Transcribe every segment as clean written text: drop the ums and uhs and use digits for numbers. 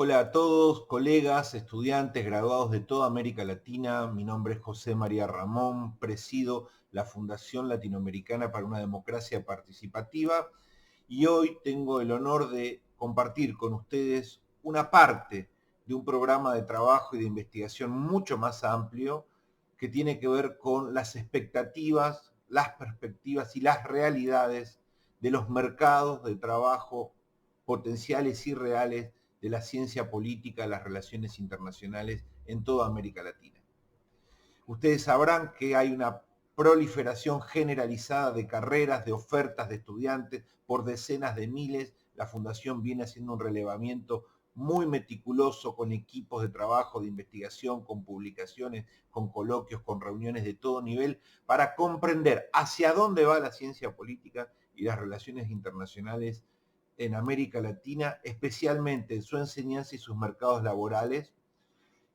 Hola a todos, colegas, estudiantes, graduados de toda América Latina. Mi nombre es José María Ramón, presido la Fundación Latinoamericana para una Democracia Participativa y hoy tengo el honor de compartir con ustedes una parte de un programa de trabajo y de investigación mucho más amplio que tiene que ver con las expectativas, las perspectivas y las realidades de los mercados de trabajo potenciales y reales de la ciencia política, las relaciones internacionales en toda América Latina. Ustedes sabrán que hay una proliferación generalizada de carreras, de ofertas de estudiantes por decenas de miles. La Fundación viene haciendo un relevamiento muy meticuloso con equipos de trabajo, de investigación, con publicaciones, con coloquios, con reuniones de todo nivel, para comprender hacia dónde va la ciencia política y las relaciones internacionales en América Latina, especialmente en su enseñanza y sus mercados laborales,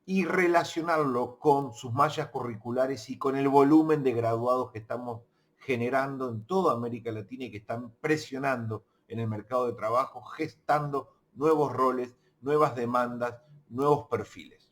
y relacionarlo con sus mallas curriculares y con el volumen de graduados que estamos generando en toda América Latina y que están presionando en el mercado de trabajo, gestando nuevos roles, nuevas demandas, nuevos perfiles.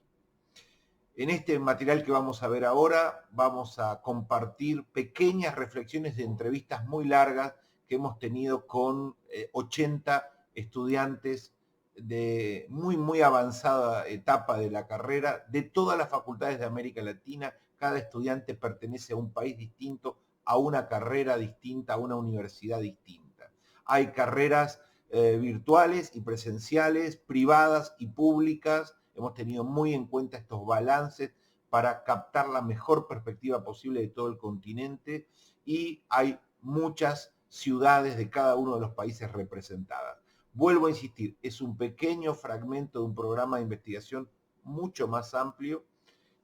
En este material que vamos a ver ahora, vamos a compartir pequeñas reflexiones de entrevistas muy largas que hemos tenido con 80 estudiantes de muy avanzada etapa de la carrera, de todas las facultades de América Latina. Cada estudiante pertenece a un país distinto, a una carrera distinta, a una universidad distinta. Hay carreras virtuales y presenciales, privadas y públicas. Hemos tenido muy en cuenta estos balances para captar la mejor perspectiva posible de todo el continente y hay muchas ciudades de cada uno de los países representadas. Vuelvo a insistir, es un pequeño fragmento de un programa de investigación mucho más amplio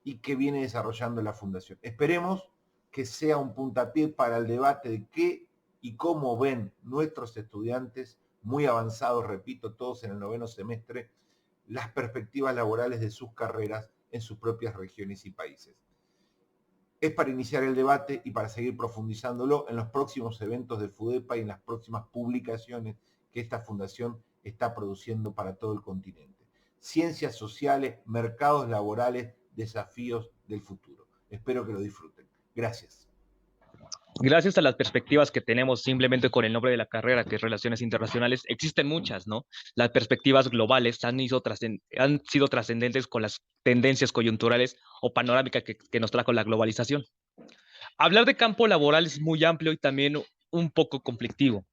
y que viene desarrollando la Fundación. Esperemos que sea un puntapié para el debate de qué y cómo ven nuestros estudiantes, muy avanzados, repito, todos en el 9º semestre, las perspectivas laborales de sus carreras en sus propias regiones y países. Es para iniciar el debate y para seguir profundizándolo en los próximos eventos de FUDEPA y en las próximas publicaciones que esta fundación está produciendo para todo el continente. Ciencias sociales, mercados laborales, desafíos del futuro. Espero que lo disfruten. Gracias. Gracias a las perspectivas que tenemos simplemente con el nombre de la carrera, que es Relaciones Internacionales, existen muchas, ¿no? Las perspectivas globales han sido trascendentes con las tendencias coyunturales o panorámicas que nos trajo la globalización. Hablar de campo laboral es muy amplio y también un poco conflictivo.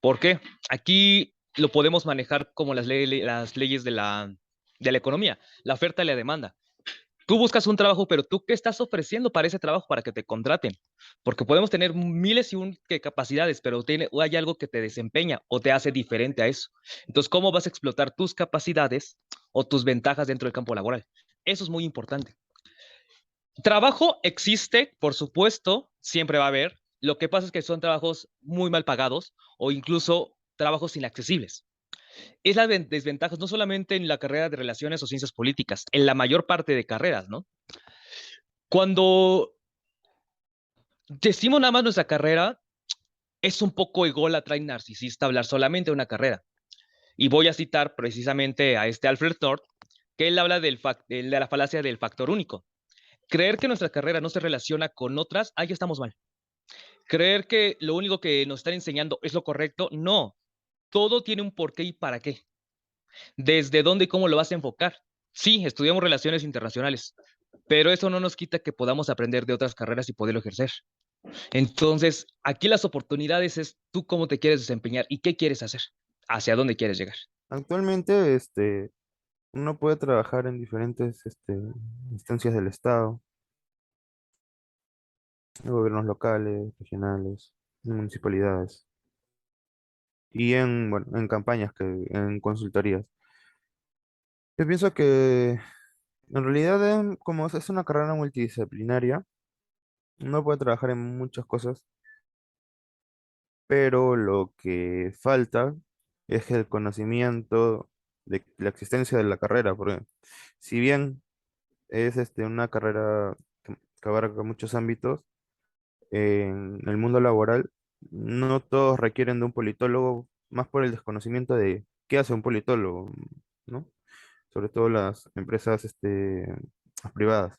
¿Por qué? Aquí lo podemos manejar como las leyes de la economía, la oferta y la demanda. Tú buscas un trabajo, pero tú qué estás ofreciendo para ese trabajo para que te contraten. Porque podemos tener miles y capacidades, pero hay algo que te desempeña o te hace diferente a eso. Entonces, ¿cómo vas a explotar tus capacidades o tus ventajas dentro del campo laboral? Eso es muy importante. Trabajo existe, por supuesto, siempre va a haber. Lo que pasa es que son trabajos muy mal pagados o incluso trabajos inaccesibles. Es la desventaja no solamente en la carrera de relaciones o ciencias políticas, en la mayor parte de carreras, ¿no? Cuando decimos nada más nuestra carrera, es un poco ególatra y narcisista hablar solamente de una carrera. Y voy a citar precisamente a este Alfred North, que él habla de la falacia del factor único. Creer que nuestra carrera no se relaciona con otras, ahí estamos mal. Creer que lo único que nos están enseñando es lo correcto, no. Todo tiene un porqué y para qué. Desde dónde y cómo lo vas a enfocar. Sí, estudiamos relaciones internacionales, pero eso no nos quita que podamos aprender de otras carreras y poderlo ejercer. Entonces, aquí las oportunidades es tú cómo te quieres desempeñar y qué quieres hacer, hacia dónde quieres llegar. Actualmente, uno puede trabajar en diferentes, instancias del Estado, en gobiernos locales, regionales, en municipalidades y bueno, en campañas, en consultorías. Yo pienso que en realidad, como es una carrera multidisciplinaria, uno puede trabajar en muchas cosas, pero lo que falta es el conocimiento de la existencia de la carrera, porque si bien es una carrera que abarca muchos ámbitos, en el mundo laboral no todos requieren de un politólogo, más por el desconocimiento de qué hace un politólogo, ¿no? sobre todo las empresas privadas.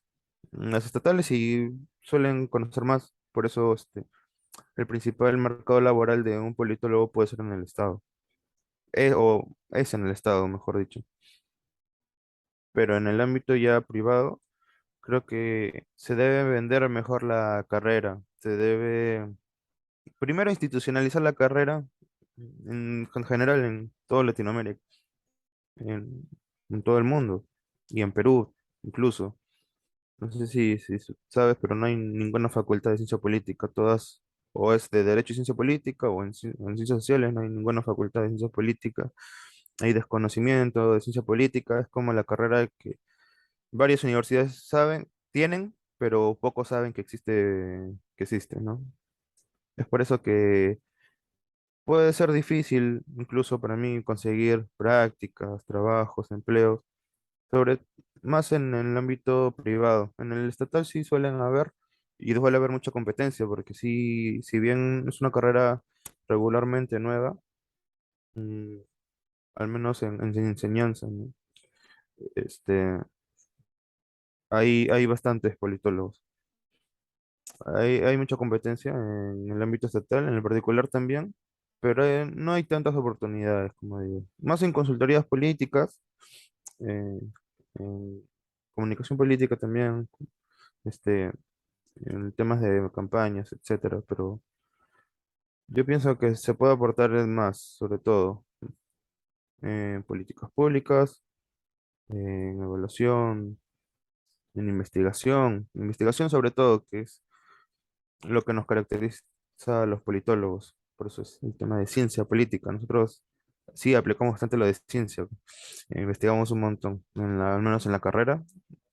Las estatales sí suelen conocer más, por eso el principal mercado laboral de un politólogo puede ser en el Estado, o es en el Estado, mejor dicho. Pero en el ámbito ya privado, creo que se debe vender mejor la carrera, se debe primero institucionalizar la carrera en general en toda Latinoamérica, en, en todo el mundo y en Perú incluso. No sé si sabes, pero no hay ninguna facultad de ciencia política, todas o es de Derecho y Ciencia Política o en Ciencias Sociales, no hay ninguna facultad de ciencia política, hay desconocimiento de ciencia política, es como la carrera que varias universidades saben, tienen, pero pocos saben que existe, ¿no? Es por eso que puede ser difícil incluso para mí conseguir prácticas, trabajos, empleos, sobre más en el ámbito privado. En el estatal sí suelen haber y suele haber mucha competencia, porque sí, si bien es una carrera regularmente nueva, mm, al menos en enseñanza, ¿no? Este, hay bastantes politólogos. Hay mucha competencia en el ámbito estatal, en el particular también, pero no hay tantas oportunidades, como digo. Más en consultorías políticas, eh, en comunicación política también, este, en temas de campañas, etcétera, pero yo pienso que se puede aportar más, sobre todo en políticas públicas, en evaluación, en investigación sobre todo, que es lo que nos caracteriza a los politólogos. Por eso es el tema de ciencia política. Nosotros sí aplicamos bastante lo de ciencia, investigamos un montón, al menos en la carrera,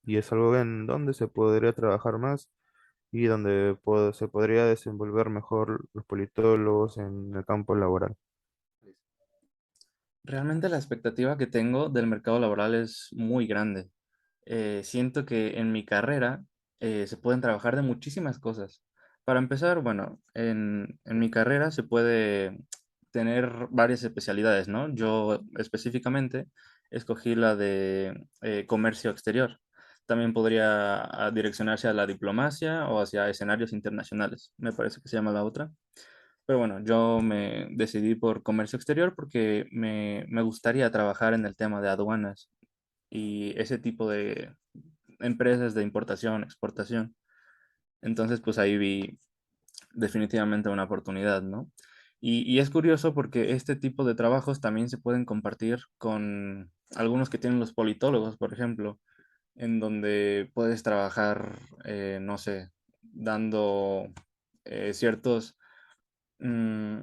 y es algo en donde se podría trabajar más y donde se podría desenvolver mejor los politólogos en el campo laboral. Realmente la expectativa que tengo del mercado laboral es muy grande. Siento que en mi carrera se pueden trabajar de muchísimas cosas. Para empezar, bueno, en mi carrera se puede tener varias especialidades, ¿no? Yo específicamente escogí la de comercio exterior. También podría direccionarse a la diplomacia o hacia escenarios internacionales. Me parece que se llama la otra. Pero bueno, yo me decidí por comercio exterior porque me gustaría trabajar en el tema de aduanas y ese tipo de empresas de importación, exportación. Entonces, pues ahí vi definitivamente una oportunidad, ¿no? Y es curioso porque este tipo de trabajos también se pueden compartir con algunos que tienen los politólogos, por ejemplo, en donde puedes trabajar, no sé, dando ciertos mm,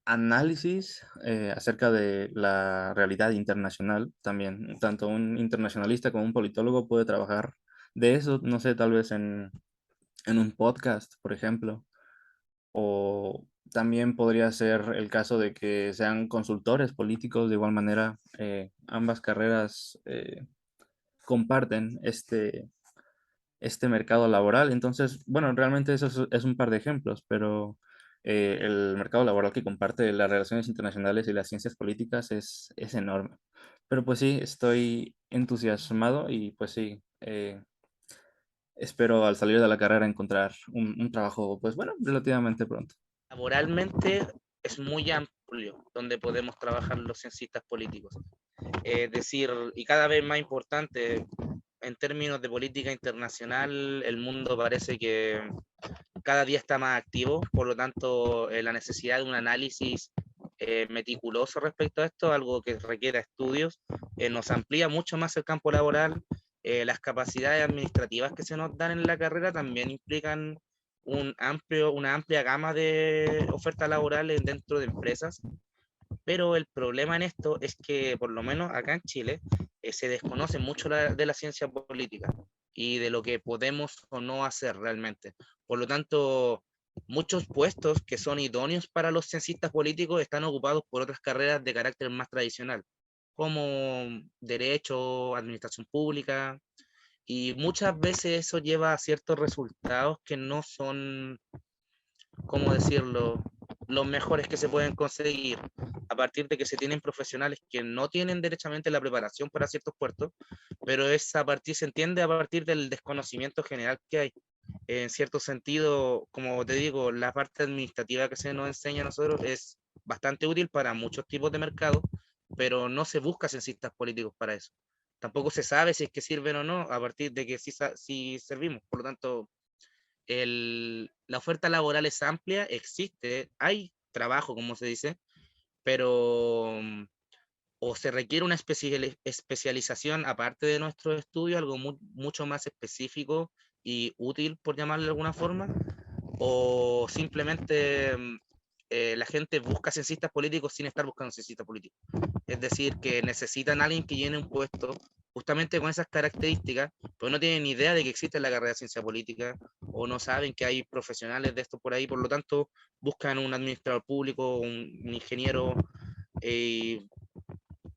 análisis acerca de la realidad internacional también. Tanto un internacionalista como un politólogo puede trabajar de eso, no sé, tal vez en un podcast, por ejemplo. O también podría ser el caso de que sean consultores políticos, de igual manera, ambas carreras comparten este mercado laboral. Entonces, bueno, realmente eso es un par de ejemplos, pero el mercado laboral que comparte las relaciones internacionales y las ciencias políticas es enorme. Pero pues sí, estoy entusiasmado y pues sí, espero al salir de la carrera encontrar un trabajo, pues bueno, relativamente pronto. Laboralmente es muy amplio donde podemos trabajar los cienciistas políticos. Es decir, y cada vez más importante, en términos de política internacional, el mundo parece que cada día está más activo, por lo tanto, la necesidad de un análisis meticuloso respecto a esto, algo que requiere estudios, nos amplía mucho más el campo laboral. Las capacidades administrativas que se nos dan en la carrera también implican una amplia gama de ofertas laborales dentro de empresas, pero el problema en esto es que, por lo menos acá en Chile, se desconoce mucho de la ciencia política y de lo que podemos o no hacer realmente. Por lo tanto, muchos puestos que son idóneos para los cienciistas políticos están ocupados por otras carreras de carácter más tradicional, como derecho, administración pública, y muchas veces eso lleva a ciertos resultados que no son, ¿cómo decirlo?, los mejores que se pueden conseguir, a partir de que se tienen profesionales que no tienen derechamente la preparación para ciertos puestos, pero se entiende a partir del desconocimiento general que hay. En cierto sentido, como te digo, la parte administrativa que se nos enseña a nosotros es bastante útil para muchos tipos de mercados, pero no se busca censistas políticos para eso. Tampoco se sabe si es que sirven o no a partir de que sí servimos. Por lo tanto, la oferta laboral es amplia, existe, hay trabajo, como se dice, pero o se requiere una especialización aparte de nuestro estudio, algo mucho más específico y útil, por llamarlo de alguna forma, o simplemente la gente busca censistas políticos sin estar buscando censistas políticos. Es decir, que necesitan a alguien que llene un puesto justamente con esas características, pero no tienen ni idea de que existe la carrera de ciencia política o no saben que hay profesionales de esto por ahí, por lo tanto buscan un administrador público, un ingeniero. eh,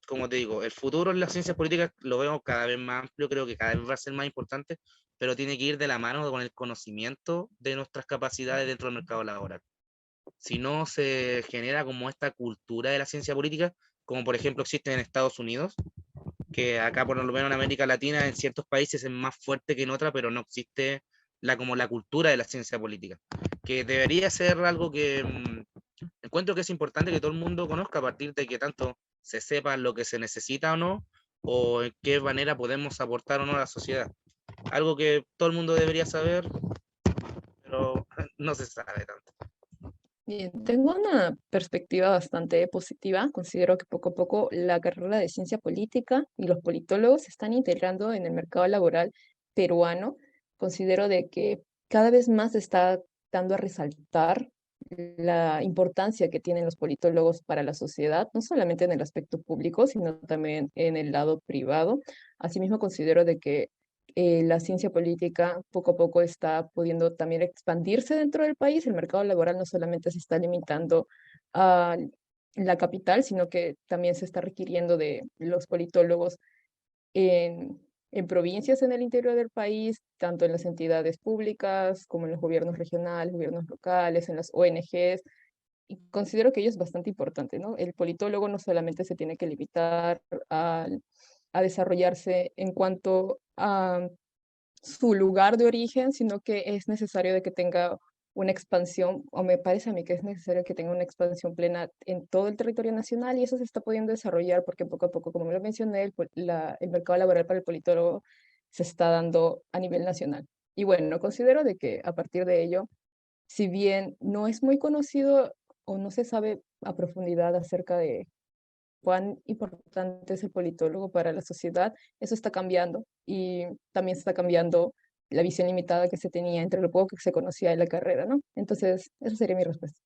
Como te digo, el futuro en las ciencias políticas lo veo cada vez más amplio, creo que cada vez va a ser más importante, pero tiene que ir de la mano con el conocimiento de nuestras capacidades dentro del mercado laboral. Si no se genera como esta cultura de la ciencia política, como por ejemplo existe en Estados Unidos, que acá por lo menos en América Latina, en ciertos países es más fuerte que en otras, pero no existe como la cultura de la ciencia política, que debería ser algo que encuentro que es importante que todo el mundo conozca a partir de que tanto se sepa lo que se necesita o no, o en qué manera podemos aportar o no a la sociedad. Algo que todo el mundo debería saber, pero no se sabe tanto. Bien, tengo una perspectiva bastante positiva. Considero que poco a poco la carrera de ciencia política y los politólogos se están integrando en el mercado laboral peruano. Considero de que cada vez más se está dando a resaltar la importancia que tienen los politólogos para la sociedad, no solamente en el aspecto público, sino también en el lado privado. Asimismo, considero de que la ciencia política poco a poco está pudiendo también expandirse dentro del país. El mercado laboral no solamente se está limitando a la capital, sino que también se está requiriendo de los politólogos en provincias en el interior del país, tanto en las entidades públicas como en los gobiernos regionales, gobiernos locales, en las ONGs. Y considero que ello es bastante importante, ¿no? El politólogo no solamente se tiene que limitar a desarrollarse en cuanto a su lugar de origen, sino que es necesario de que tenga una expansión, o me parece a mí que es necesario que tenga una expansión plena en todo el territorio nacional, y eso se está pudiendo desarrollar porque poco a poco, como me lo mencioné, el mercado laboral para el politólogo se está dando a nivel nacional. Y bueno, considero de que a partir de ello, si bien no es muy conocido o no se sabe a profundidad acerca de cuán importante es el politólogo para la sociedad, eso está cambiando, y también está cambiando la visión limitada que se tenía entre lo poco que se conocía de la carrera, ¿no? Entonces, esa sería mi respuesta.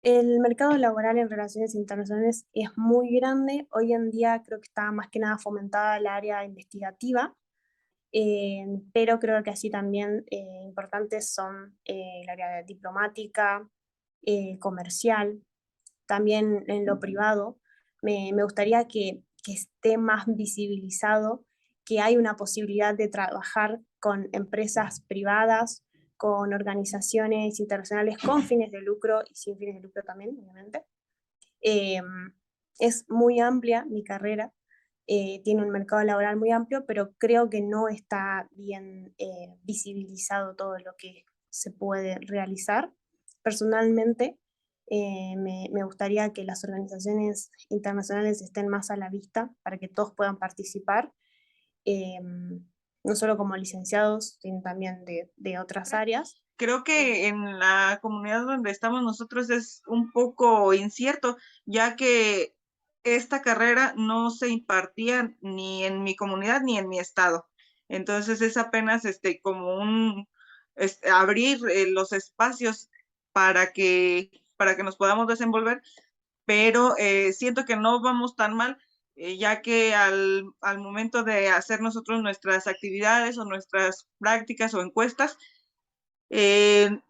El mercado laboral en relaciones internacionales es muy grande. Hoy en día creo que está más que nada fomentada el área investigativa, pero creo que así también importantes son el área diplomática, comercial, también en lo privado. Me gustaría que esté más visibilizado que hay una posibilidad de trabajar con empresas privadas, con organizaciones internacionales con fines de lucro y sin fines de lucro también, obviamente. Es muy amplia mi carrera, tiene un mercado laboral muy amplio, pero creo que no está bien visibilizado todo lo que se puede realizar. Personalmente, me gustaría que las organizaciones internacionales estén más a la vista para que todos puedan participar, no solo como licenciados, sino también de otras áreas. Creo que en la comunidad donde estamos nosotros es un poco incierto, ya que esta carrera no se impartía ni en mi comunidad ni en mi estado. Entonces es apenas como abrir los espacios para que nos podamos desenvolver, pero siento que no vamos tan mal, ya que al momento de hacer nosotros nuestras actividades o nuestras prácticas o encuestas,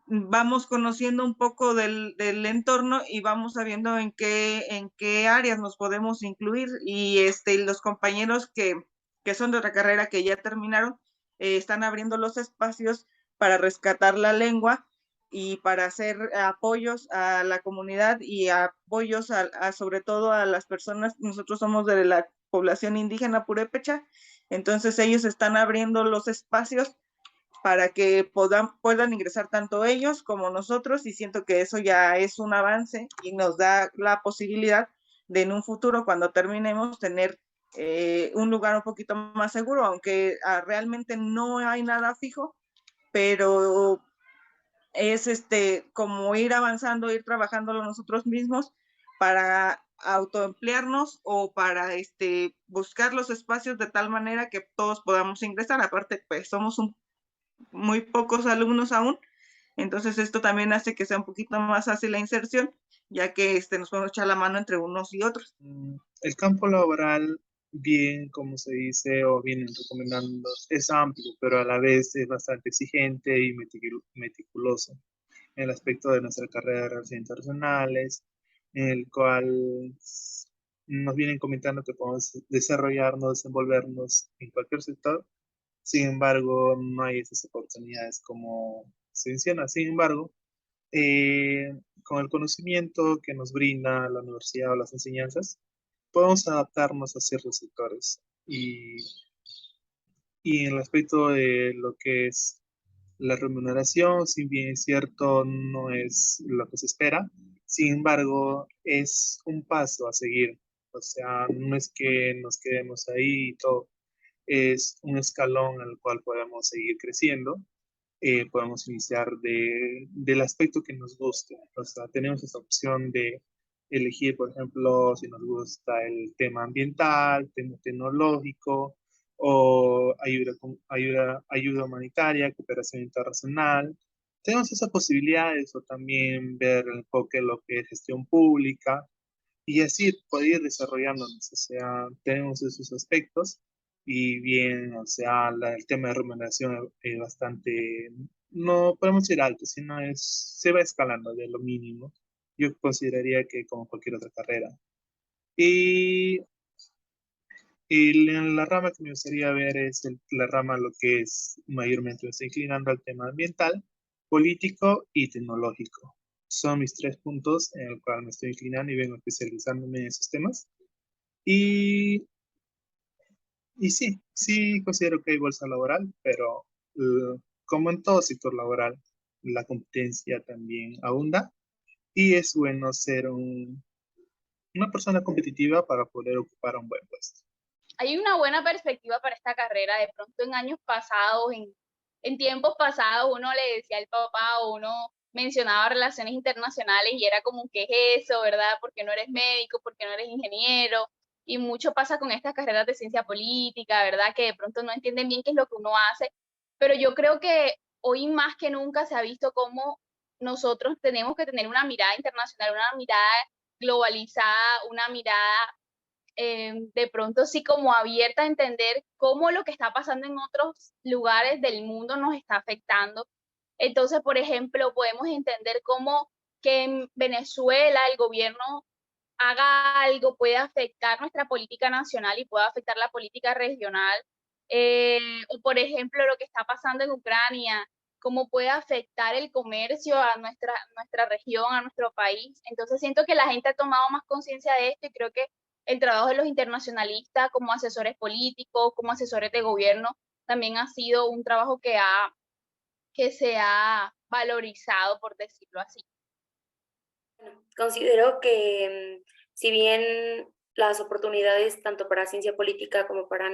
vamos conociendo un poco del entorno y vamos sabiendo en qué áreas nos podemos incluir, y los compañeros que son de otra carrera que ya terminaron, están abriendo los espacios para rescatar la lengua y para hacer apoyos a la comunidad y apoyos sobre todo a las personas. Nosotros somos de la población indígena purépecha, entonces ellos están abriendo los espacios para que puedan ingresar tanto ellos como nosotros, y siento que eso ya es un avance y nos da la posibilidad de en un futuro, cuando terminemos, tener un lugar un poquito más seguro, aunque realmente no hay nada fijo, pero es como ir avanzando, ir trabajándolo nosotros mismos para autoemplearnos o para buscar los espacios de tal manera que todos podamos ingresar. Aparte, pues somos muy pocos alumnos aún, entonces esto también hace que sea un poquito más fácil la inserción, ya que nos podemos echar la mano entre unos y otros. El campo laboral, bien como se dice o vienen recomendando, es amplio, pero a la vez es bastante exigente y meticuloso en el aspecto de nuestra carrera de Relaciones Internacionales, en el cual nos vienen comentando que podemos desarrollarnos, desenvolvernos en cualquier sector. Sin embargo, no hay esas oportunidades como se menciona. Sin embargo, con el conocimiento que nos brinda la universidad o las enseñanzas, podemos adaptarnos a ciertos sectores. Y en el aspecto de lo que es la remuneración, si bien es cierto, no es lo que se espera, sin embargo, es un paso a seguir. O sea, no es que nos quedemos ahí y todo, es un escalón al cual podemos seguir creciendo. Podemos iniciar del aspecto que nos guste. O sea, tenemos esa opción de elegir, por ejemplo, si nos gusta el tema ambiental, tema tecnológico, o ayuda humanitaria, cooperación internacional. Tenemos esas posibilidades, o también ver el enfoque de lo que es gestión pública, y así poder ir desarrollándonos. O sea, tenemos esos aspectos, y bien, o sea, el tema de remuneración es bastante, no podemos decir alto, sino se va escalando de lo mínimo. Yo consideraría que como cualquier otra carrera. Y, la rama que me gustaría ver es la rama lo que es mayormente me está inclinando al tema ambiental, político y tecnológico. Son mis 3 puntos en el cual me estoy inclinando y vengo especializándome en esos temas. Y, y sí considero que hay bolsa laboral, pero como en todo sector laboral, la competencia también abunda, y es bueno ser una persona competitiva para poder ocupar un buen puesto. Hay una buena perspectiva para esta carrera. De pronto en años pasados, en tiempos pasados, uno le decía al papá o uno mencionaba relaciones internacionales y era como, ¿qué es eso, verdad? Porque no eres médico, porque no eres ingeniero. Y mucho pasa con estas carreras de ciencia política, ¿verdad? Que de pronto no entienden bien qué es lo que uno hace. Pero yo creo que hoy más que nunca se ha visto cómo nosotros tenemos que tener una mirada internacional, una mirada globalizada, una mirada de pronto sí como abierta a entender cómo lo que está pasando en otros lugares del mundo nos está afectando. Entonces, por ejemplo, podemos entender cómo que en Venezuela el gobierno haga algo puede afectar nuestra política nacional y puede afectar la política regional. O, por ejemplo, lo que está pasando en Ucrania, cómo puede afectar el comercio a nuestra región, a nuestro país. Entonces, siento que la gente ha tomado más conciencia de esto y creo que el trabajo de los internacionalistas como asesores políticos, como asesores de gobierno, también ha sido un trabajo que se ha valorizado, por decirlo así. Considero que si bien las oportunidades tanto para ciencia política como para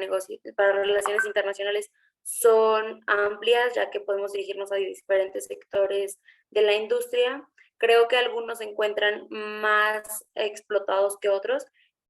para relaciones internacionales son amplias, ya que podemos dirigirnos a diferentes sectores de la industria, creo que algunos se encuentran más explotados que otros.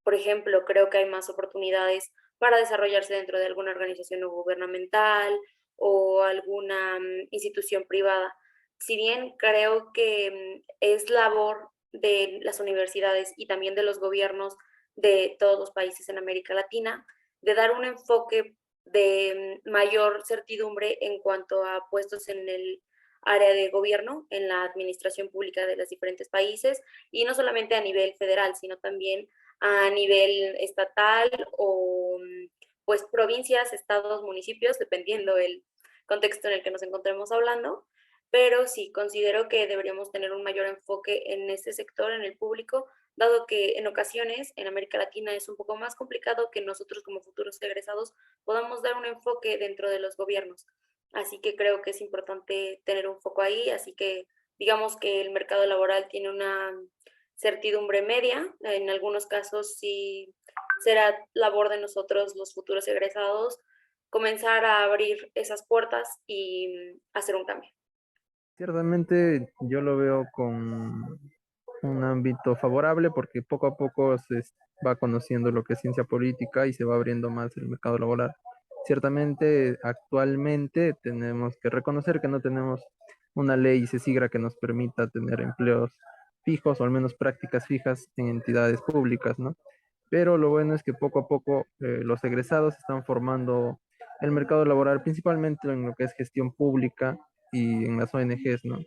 Por ejemplo, creo que hay más oportunidades para desarrollarse dentro de alguna organización no gubernamental o alguna institución privada. Si bien creo que es labor de las universidades y también de los gobiernos de todos los países en América Latina, de dar un enfoque de mayor certidumbre en cuanto a puestos en el área de gobierno, en la administración pública de los diferentes países, y no solamente a nivel federal, sino también a nivel estatal o pues provincias, estados, municipios, dependiendo el contexto en el que nos encontremos hablando. pero sí considero que deberíamos tener un mayor enfoque en este sector, en el público, dado que en ocasiones en América Latina es un poco más complicado que nosotros como futuros egresados podamos dar un enfoque dentro de los gobiernos. Así que creo que es importante tener un foco ahí, así que digamos que el mercado laboral tiene una certidumbre media, en algunos casos sí será labor de nosotros los futuros egresados comenzar a abrir esas puertas y hacer un cambio. Ciertamente yo lo veo con un ámbito favorable porque poco a poco se va conociendo lo que es ciencia política y se va abriendo más el mercado laboral. Ciertamente, actualmente tenemos que reconocer que no tenemos una ley CESIGRA que nos permita tener empleos fijos o al menos prácticas fijas en entidades públicas, ¿no? Pero lo bueno es que poco a poco los egresados están formando el mercado laboral, principalmente en lo que es gestión pública y en las ONGs, ¿no?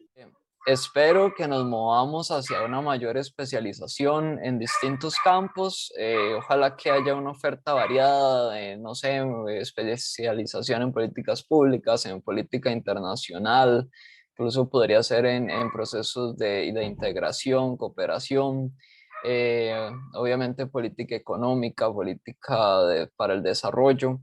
Espero que nos movamos hacia una mayor especialización en distintos campos. Ojalá que haya una oferta variada de, no sé, especialización en políticas públicas, en política internacional, incluso podría ser en procesos de integración, cooperación, obviamente política económica, política para el desarrollo.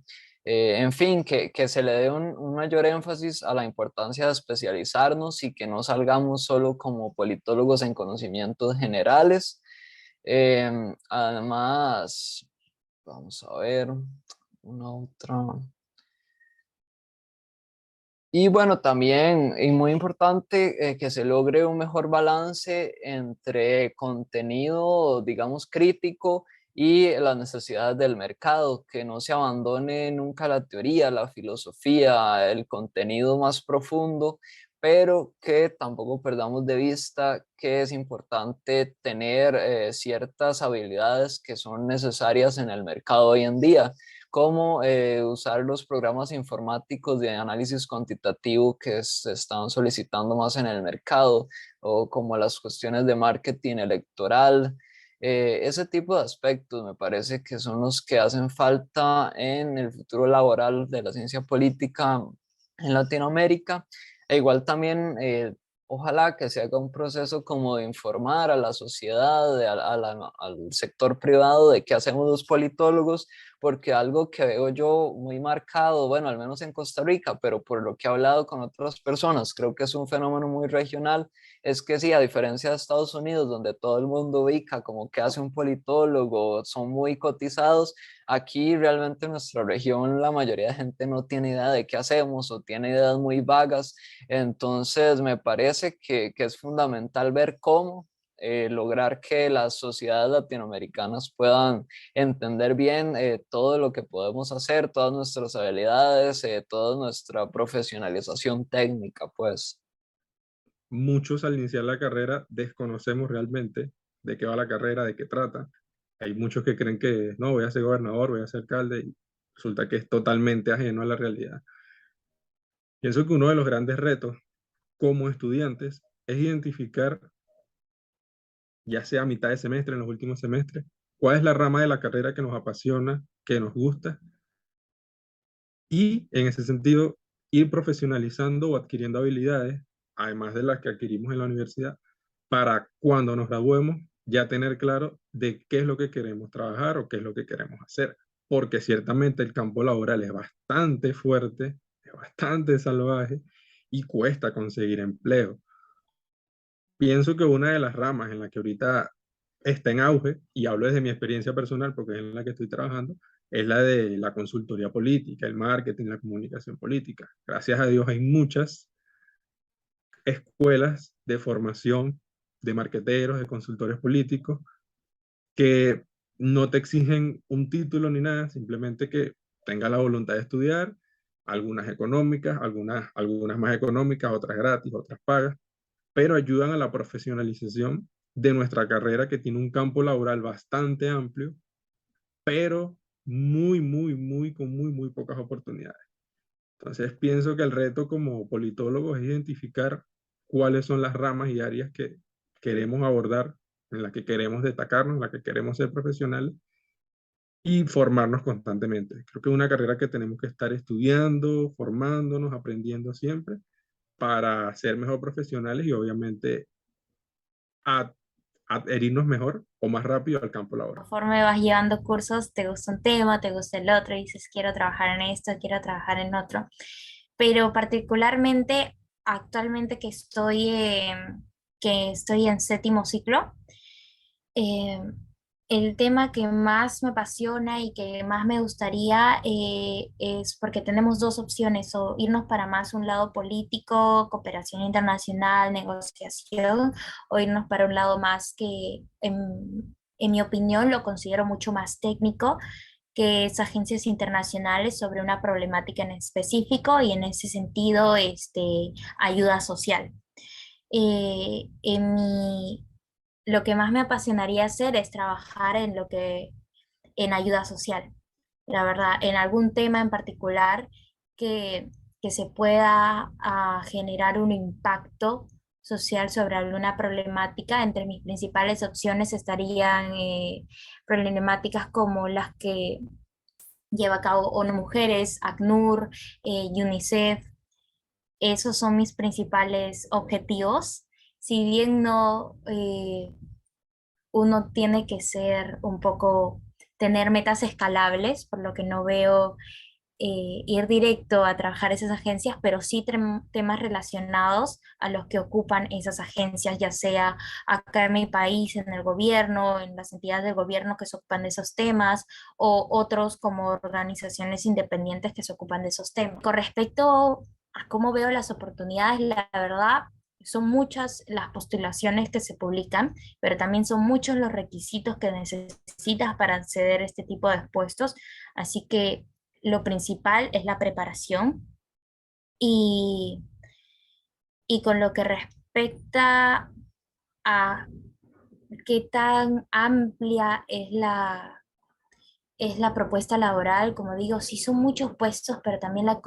En fin, que se le dé un mayor énfasis a la importancia de especializarnos y que no salgamos solo como politólogos en conocimientos generales. Además, vamos a ver una otra. Y bueno, también es muy importante que se logre un mejor balance entre contenido, digamos, crítico y las necesidades del mercado, que no se abandone nunca la teoría, la filosofía, el contenido más profundo, pero que tampoco perdamos de vista que es importante tener ciertas habilidades que son necesarias en el mercado hoy en día, como usar los programas informáticos de análisis cuantitativo que se están solicitando más en el mercado, o como las cuestiones de marketing electoral. Ese tipo de aspectos me parece que son los que hacen falta en el futuro laboral de la ciencia política en Latinoamérica. E igual también, ojalá que se haga un proceso como de informar a la sociedad, al sector privado de qué hacemos los politólogos, porque algo que veo yo muy marcado, bueno, al menos en Costa Rica, pero por lo que he hablado con otras personas, creo que es un fenómeno muy regional, es que sí, a diferencia de Estados Unidos, donde todo el mundo ubica como que hace un politólogo, son muy cotizados, aquí realmente en nuestra región la mayoría de gente no tiene idea de qué hacemos o tiene ideas muy vagas. Entonces me parece que es fundamental ver cómo lograr que las sociedades latinoamericanas puedan entender bien todo lo que podemos hacer, todas nuestras habilidades, toda nuestra profesionalización técnica, pues. Muchos al iniciar la carrera desconocemos realmente de qué va la carrera, de qué trata. Hay muchos que creen que no, voy a ser gobernador, voy a ser alcalde, y resulta que es totalmente ajeno a la realidad. Pienso que uno de los grandes retos como estudiantes es identificar, ya sea a mitad de semestre, en los últimos semestres, cuál es la rama de la carrera que nos apasiona, que nos gusta, y en ese sentido ir profesionalizando o adquiriendo habilidades, además de las que adquirimos en la universidad, para cuando nos graduemos ya tener claro de qué es lo que queremos trabajar o qué es lo que queremos hacer, porque ciertamente el campo laboral es bastante fuerte, es bastante salvaje y cuesta conseguir empleo. Pienso que una de las ramas en la que ahorita está en auge, y hablo desde mi experiencia personal porque es en la que estoy trabajando, es la de la consultoría política, el marketing, la comunicación política. Gracias a Dios hay muchas escuelas de formación de marqueteros, de consultores políticos, que no te exigen un título ni nada, simplemente que tengas la voluntad de estudiar, algunas económicas, algunas más económicas, otras gratis, otras pagas, pero ayudan a la profesionalización de nuestra carrera, que tiene un campo laboral bastante amplio, pero con muy pocas oportunidades. Entonces pienso que el reto como politólogos es identificar cuáles son las ramas y áreas que queremos abordar, en las que queremos destacarnos, en las que queremos ser profesionales y formarnos constantemente. Creo que es una carrera que tenemos que estar estudiando, formándonos, aprendiendo siempre, para ser mejor profesionales y obviamente adherirnos mejor o más rápido al campo laboral. Conforme vas llevando cursos, te gusta un tema, te gusta el otro, y dices, quiero trabajar en esto, quiero trabajar en otro. Pero particularmente, actualmente que estoy en séptimo ciclo, eh, el tema que más me apasiona y que más me gustaría es porque tenemos dos opciones, o irnos para más un lado político, cooperación internacional, negociación, o irnos para un lado más que, en mi opinión, lo considero mucho más técnico, que es agencias internacionales sobre una problemática en específico y en ese sentido, ayuda social. En mi Lo que más me apasionaría hacer es trabajar en ayuda social, la verdad, en algún tema en particular que, que se pueda generar un impacto social sobre alguna problemática. Entre mis principales opciones estarían problemáticas como las que lleva a cabo ONU Mujeres, ACNUR, UNICEF. Esos son mis principales objetivos. Si bien no, uno tiene que ser un poco, tener metas escalables, por lo que no veo ir directo a trabajar esas agencias, pero sí temas relacionados a los que ocupan esas agencias, ya sea acá en mi país, en el gobierno, en las entidades del gobierno que se ocupan de esos temas, o otros como organizaciones independientes que se ocupan de esos temas. Con respecto a cómo veo las oportunidades, la verdad, son muchas las postulaciones que se publican, pero también son muchos los requisitos que necesitas para acceder a este tipo de puestos. Así que lo principal es la preparación, y, y con lo que respecta a qué tan amplia es la propuesta laboral, como digo, sí son muchos puestos, pero también la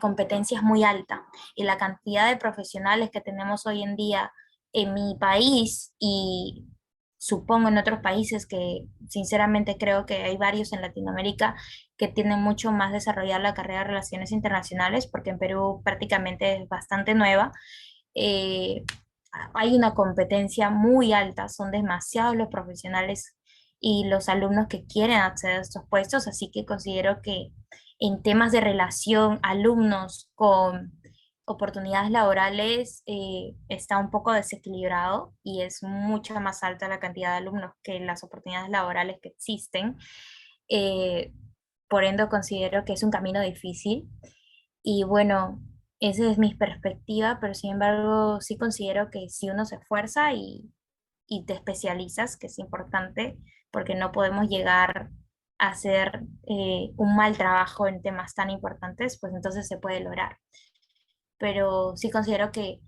competencia es muy alta, y la cantidad de profesionales que tenemos hoy en día en mi país, y supongo en otros países, que sinceramente creo que hay varios en Latinoamérica que tienen mucho más desarrollada la carrera de Relaciones Internacionales, porque en Perú prácticamente es bastante nueva. eh, Hay una competencia muy alta, son demasiados los profesionales y los alumnos que quieren acceder a estos puestos, así que considero que en temas de relación alumnos con oportunidades laborales está un poco desequilibrado, y es mucha más alta la cantidad de alumnos que las oportunidades laborales que existen. Eh, por ende, considero que es un camino difícil, y bueno, esa es mi perspectiva, pero sin embargo sí considero que si uno se esfuerza y te especializas, que es importante, porque no podemos llegar a hacer un mal trabajo en temas tan importantes, pues entonces se puede lograr. Pero sí considero que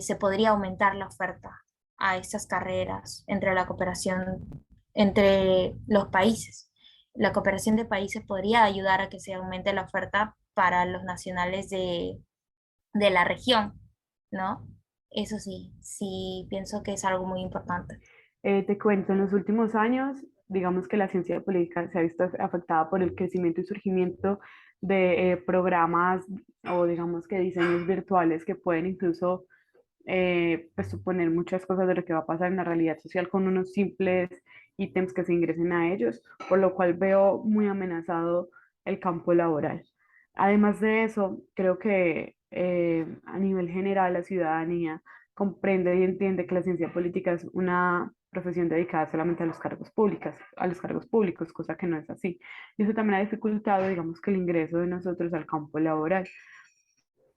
se podría aumentar la oferta a estas carreras entre la cooperación entre los países. La cooperación de países podría ayudar a que se aumente la oferta para los nacionales de la región, ¿no? Eso sí, sí pienso que es algo muy importante. Te cuento, en los últimos años, digamos que la ciencia política se ha visto afectada por el crecimiento y surgimiento de programas o digamos que diseños virtuales que pueden incluso pues suponer muchas cosas de lo que va a pasar en la realidad social con unos simples ítems que se ingresen a ellos, por lo cual veo muy amenazado el campo laboral. Además de eso, creo que a nivel general la ciudadanía comprende y entiende que la ciencia política es una profesión dedicada solamente a los cargos públicos, cosa que no es así. Y eso también ha dificultado, digamos, que el ingreso de nosotros al campo laboral.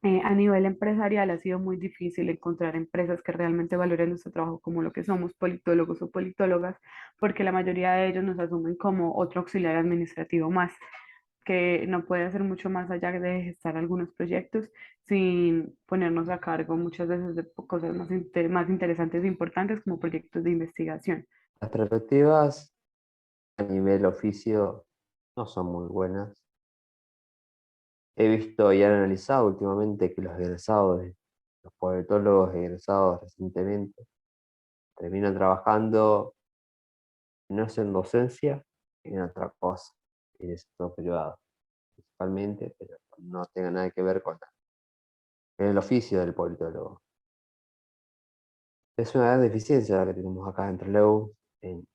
A nivel empresarial ha sido muy difícil encontrar empresas que realmente valoren nuestro trabajo como lo que somos, politólogos o politólogas, porque la mayoría de ellos nos asumen como otro auxiliar administrativo más, que no puede hacer mucho más allá de gestar algunos proyectos sin ponernos a cargo muchas veces de cosas más interesantes e importantes como proyectos de investigación. Las perspectivas a nivel oficio no son muy buenas. He visto y he analizado últimamente que los politólogos egresados recientemente, terminan trabajando no es en docencia, en otra cosa, en el sector privado, principalmente, pero no tenga nada que ver con en el oficio del politólogo. Es una gran deficiencia la que tenemos acá en Trelew, en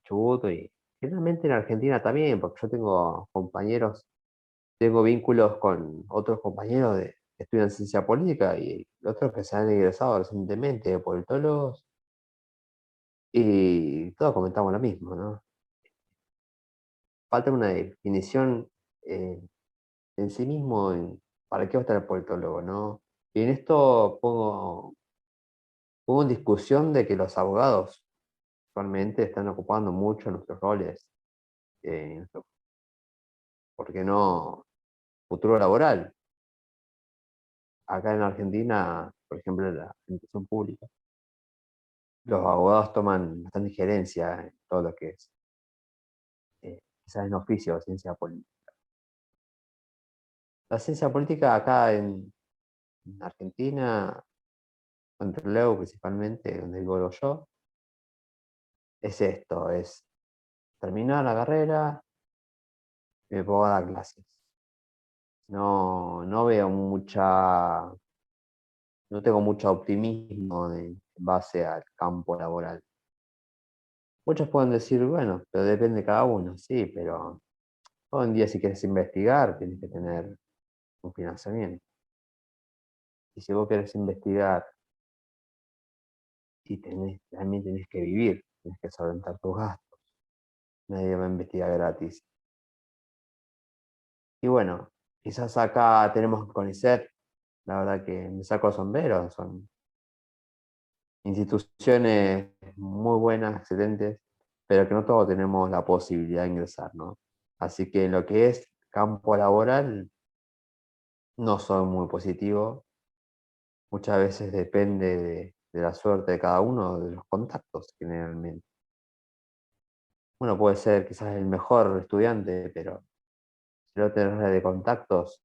Chubut y generalmente en Argentina también, porque yo tengo compañeros, tengo vínculos con otros compañeros que estudian ciencia política y otros que se han egresado recientemente de politólogos y todos comentamos lo mismo, ¿no? Falta una definición en sí mismo para qué va a estar el politólogo, ¿no? Y en esto pongo en discusión de que los abogados actualmente están ocupando mucho nuestros roles, ¿por qué no? Futuro laboral. Acá en Argentina, por ejemplo, en la administración pública, los abogados toman bastante injerencia en todo lo que es, quizás en oficio o ciencia política. La ciencia política acá en Argentina, en Trelew principalmente, donde vivo yo, es esto, es terminar la carrera y me pongo a dar clases. No veo no tengo mucho optimismo en base al campo laboral. Muchos pueden decir, bueno, pero depende de cada uno, sí, pero hoy en día si quieres investigar, tienes que tener un financiamiento. Y si vos querés investigar y también tenés que vivir, tenés que solventar tus gastos. Nadie va a investigar gratis. Y bueno, quizás acá tenemos CONICET, la verdad que me saco sombrero, son instituciones muy buenas, excelentes, pero que no todos tenemos la posibilidad de ingresar, ¿no? Así que en lo que es campo laboral, no soy muy positivo. Muchas veces depende de la suerte de cada uno, de los contactos generalmente. Uno puede ser quizás el mejor estudiante, pero si no tenés red de contactos,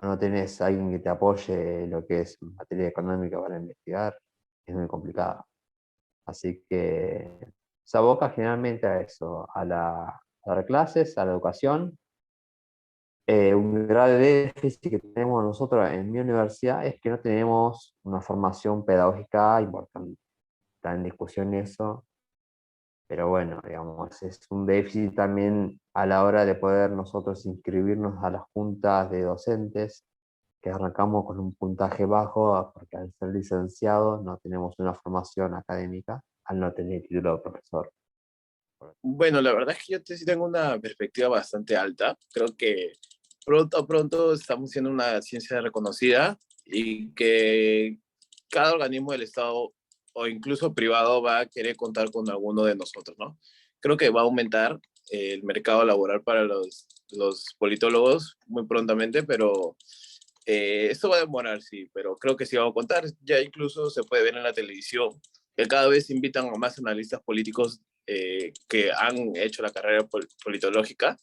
o no tenés alguien que te apoye en lo que es materia económica para investigar, es muy complicado. Así que se aboca generalmente a eso, a dar clases, a la educación. Un grave déficit que tenemos nosotros en mi universidad es que no tenemos una formación pedagógica importante. Está en discusión eso, pero bueno, digamos, es un déficit también a la hora de poder nosotros inscribirnos a las juntas de docentes, que arrancamos con un puntaje bajo, porque al ser licenciados no tenemos una formación académica, al no tener título de profesor. Bueno, la verdad es que sí tengo una perspectiva bastante alta. Creo que pronto a pronto estamos siendo una ciencia reconocida y que cada organismo del Estado o incluso privado va a querer contar con alguno de nosotros, ¿no? Creo que va a aumentar el mercado laboral para los politólogos muy prontamente, pero esto va a demorar, sí, pero creo que sí va a contar. Ya incluso se puede ver en la televisión que cada vez invitan a más analistas políticos que han hecho la carrera politológica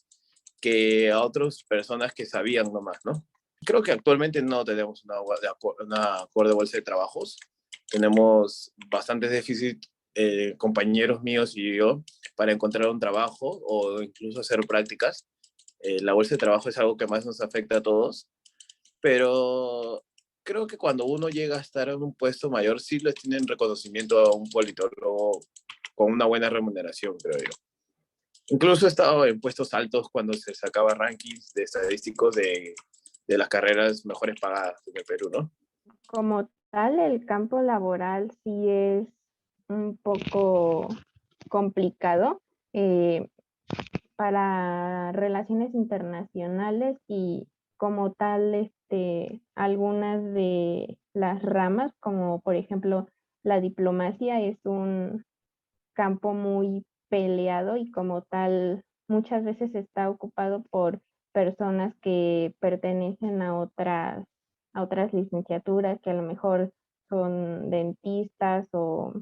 que a otras personas que sabían nomás, ¿no? Creo que actualmente no tenemos una acuerdo de bolsa de trabajos. Tenemos bastantes déficit, compañeros míos y yo, para encontrar un trabajo o incluso hacer prácticas. La bolsa de trabajo es algo que más nos afecta a todos, pero creo que cuando uno llega a estar en un puesto mayor, sí les tienen reconocimiento a un politólogo con una buena remuneración, creo yo. Incluso he estado en puestos altos cuando se sacaba rankings de estadísticos de las carreras mejores pagadas en el Perú, ¿no? Como tal, el campo laboral sí es un poco complicado para relaciones internacionales y como tal, algunas de las ramas, como por ejemplo la diplomacia, es un campo muy peleado y como tal muchas veces está ocupado por personas que pertenecen a otras licenciaturas que a lo mejor son dentistas o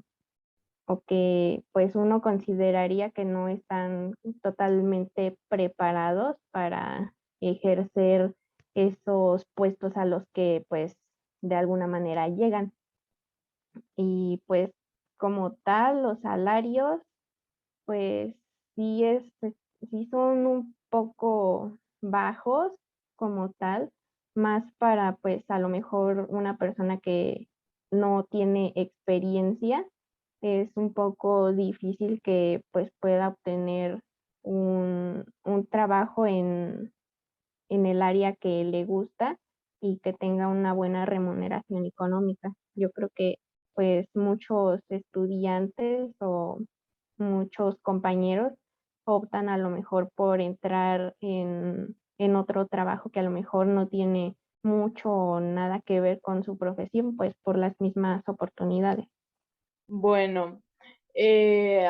que pues uno consideraría que no están totalmente preparados para ejercer esos puestos a los que pues de alguna manera llegan. Y pues como tal, los salarios pues sí son un poco bajos como tal, más para pues a lo mejor una persona que no tiene experiencia, es un poco difícil que pues pueda obtener un trabajo en el área que le gusta y que tenga una buena remuneración económica. Yo creo que pues muchos estudiantes o muchos compañeros optan a lo mejor por entrar en otro trabajo que a lo mejor no tiene mucho o nada que ver con su profesión, pues por las mismas oportunidades. Bueno,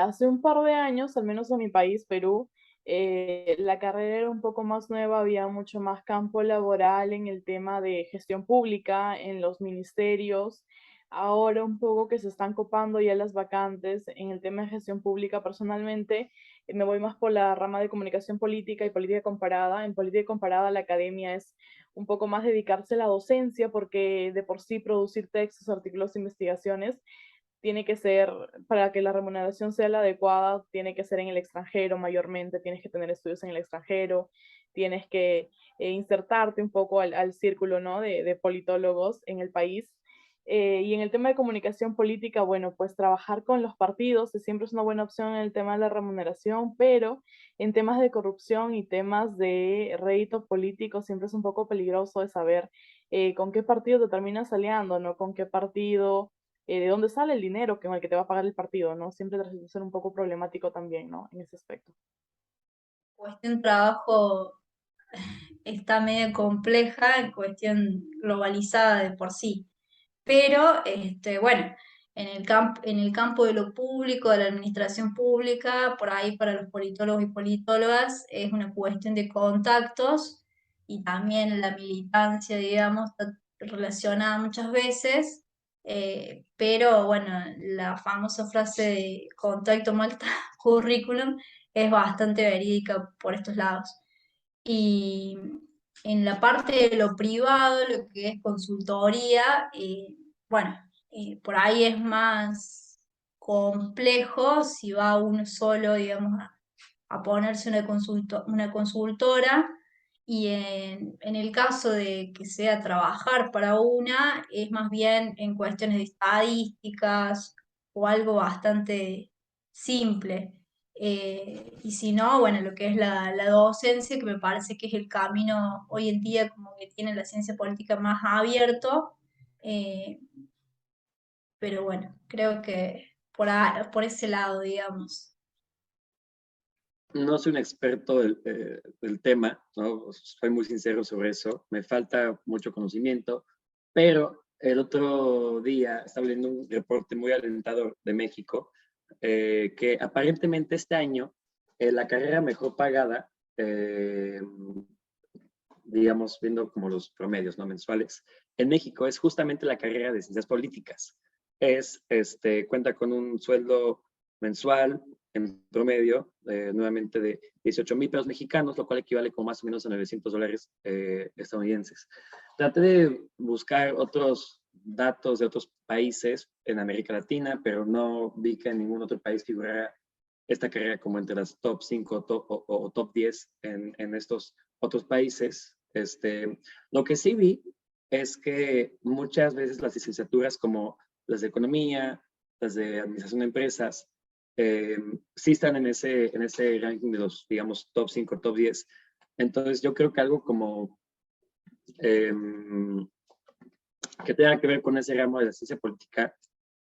hace un par de años, al menos en mi país, Perú, la carrera era un poco más nueva, había mucho más campo laboral en el tema de gestión pública, en los ministerios. Ahora un poco que se están copando ya las vacantes en el tema de gestión pública. Personalmente, me voy más por la rama de comunicación política y política comparada. En política comparada la academia es un poco más dedicarse a la docencia porque de por sí producir textos, artículos, investigaciones tiene que ser, para que la remuneración sea la adecuada, tiene que ser en el extranjero mayormente, tienes que tener estudios en el extranjero, tienes que insertarte un poco al círculo, ¿no? de politólogos en el país. Y en el tema de comunicación política, bueno, pues trabajar con los partidos siempre es una buena opción en el tema de la remuneración, pero en temas de corrupción y temas de rédito político siempre es un poco peligroso de saber con qué partido te terminas aliando, ¿no? Con qué partido, de dónde sale el dinero con el que te va a pagar el partido, ¿no? Siempre resulta ser un poco problemático también, ¿no? En ese aspecto. Cuestión trabajo está medio compleja, en cuestión globalizada de por sí. Pero, bueno, en el campo de lo público, de la administración pública, por ahí para los politólogos y politólogas es una cuestión de contactos y también la militancia, digamos, está relacionada muchas veces, pero bueno, la famosa frase de contacto malta currículum es bastante verídica por estos lados. Y en la parte de lo privado, lo que es consultoría, bueno, por ahí es más complejo si va uno solo, digamos, a ponerse una consultora. Y en el caso de que sea trabajar para una, es más bien en cuestiones de estadísticas o algo bastante simple. Y si no, bueno, lo que es la docencia, que me parece que es el camino hoy en día como que tiene la ciencia política más abierto, eh, pero bueno, creo que por ese lado, digamos. No soy un experto del tema, ¿no? Soy muy sincero sobre eso, me falta mucho conocimiento, pero el otro día estaba leyendo un reporte muy alentador de México, que aparentemente este año la carrera mejor pagada, digamos, viendo como los promedios, ¿no? Mensuales, en México es justamente la carrera de ciencias políticas. Cuenta con un sueldo mensual en promedio, nuevamente de 18,000 pesos mexicanos, lo cual equivale como más o menos a $900 estadounidenses. Traté de buscar otros datos de otros países en América Latina, pero no vi que en ningún otro país figurara esta carrera como entre las top 5 o top 10 en estos otros países. Lo que sí vi es que muchas veces las licenciaturas como las de economía, las de administración de empresas, sí están en ese ranking de los, digamos, top 5, top 10. Entonces yo creo que algo como que tenga que ver con ese ramo de la ciencia política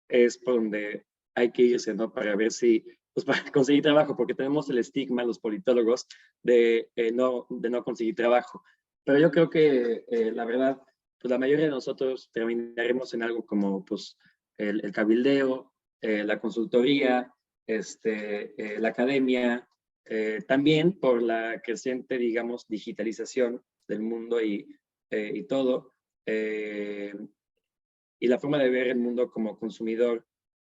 es por donde hay que irse, ¿no? Para ver si, pues para conseguir trabajo, porque tenemos el estigma, los politólogos, de no conseguir trabajo. Pero yo creo que la verdad, pues la mayoría de nosotros terminaremos en algo como pues el cabildeo, la consultoría, la academia, también por la creciente, digamos, digitalización del mundo y todo, y la forma de ver el mundo como consumidor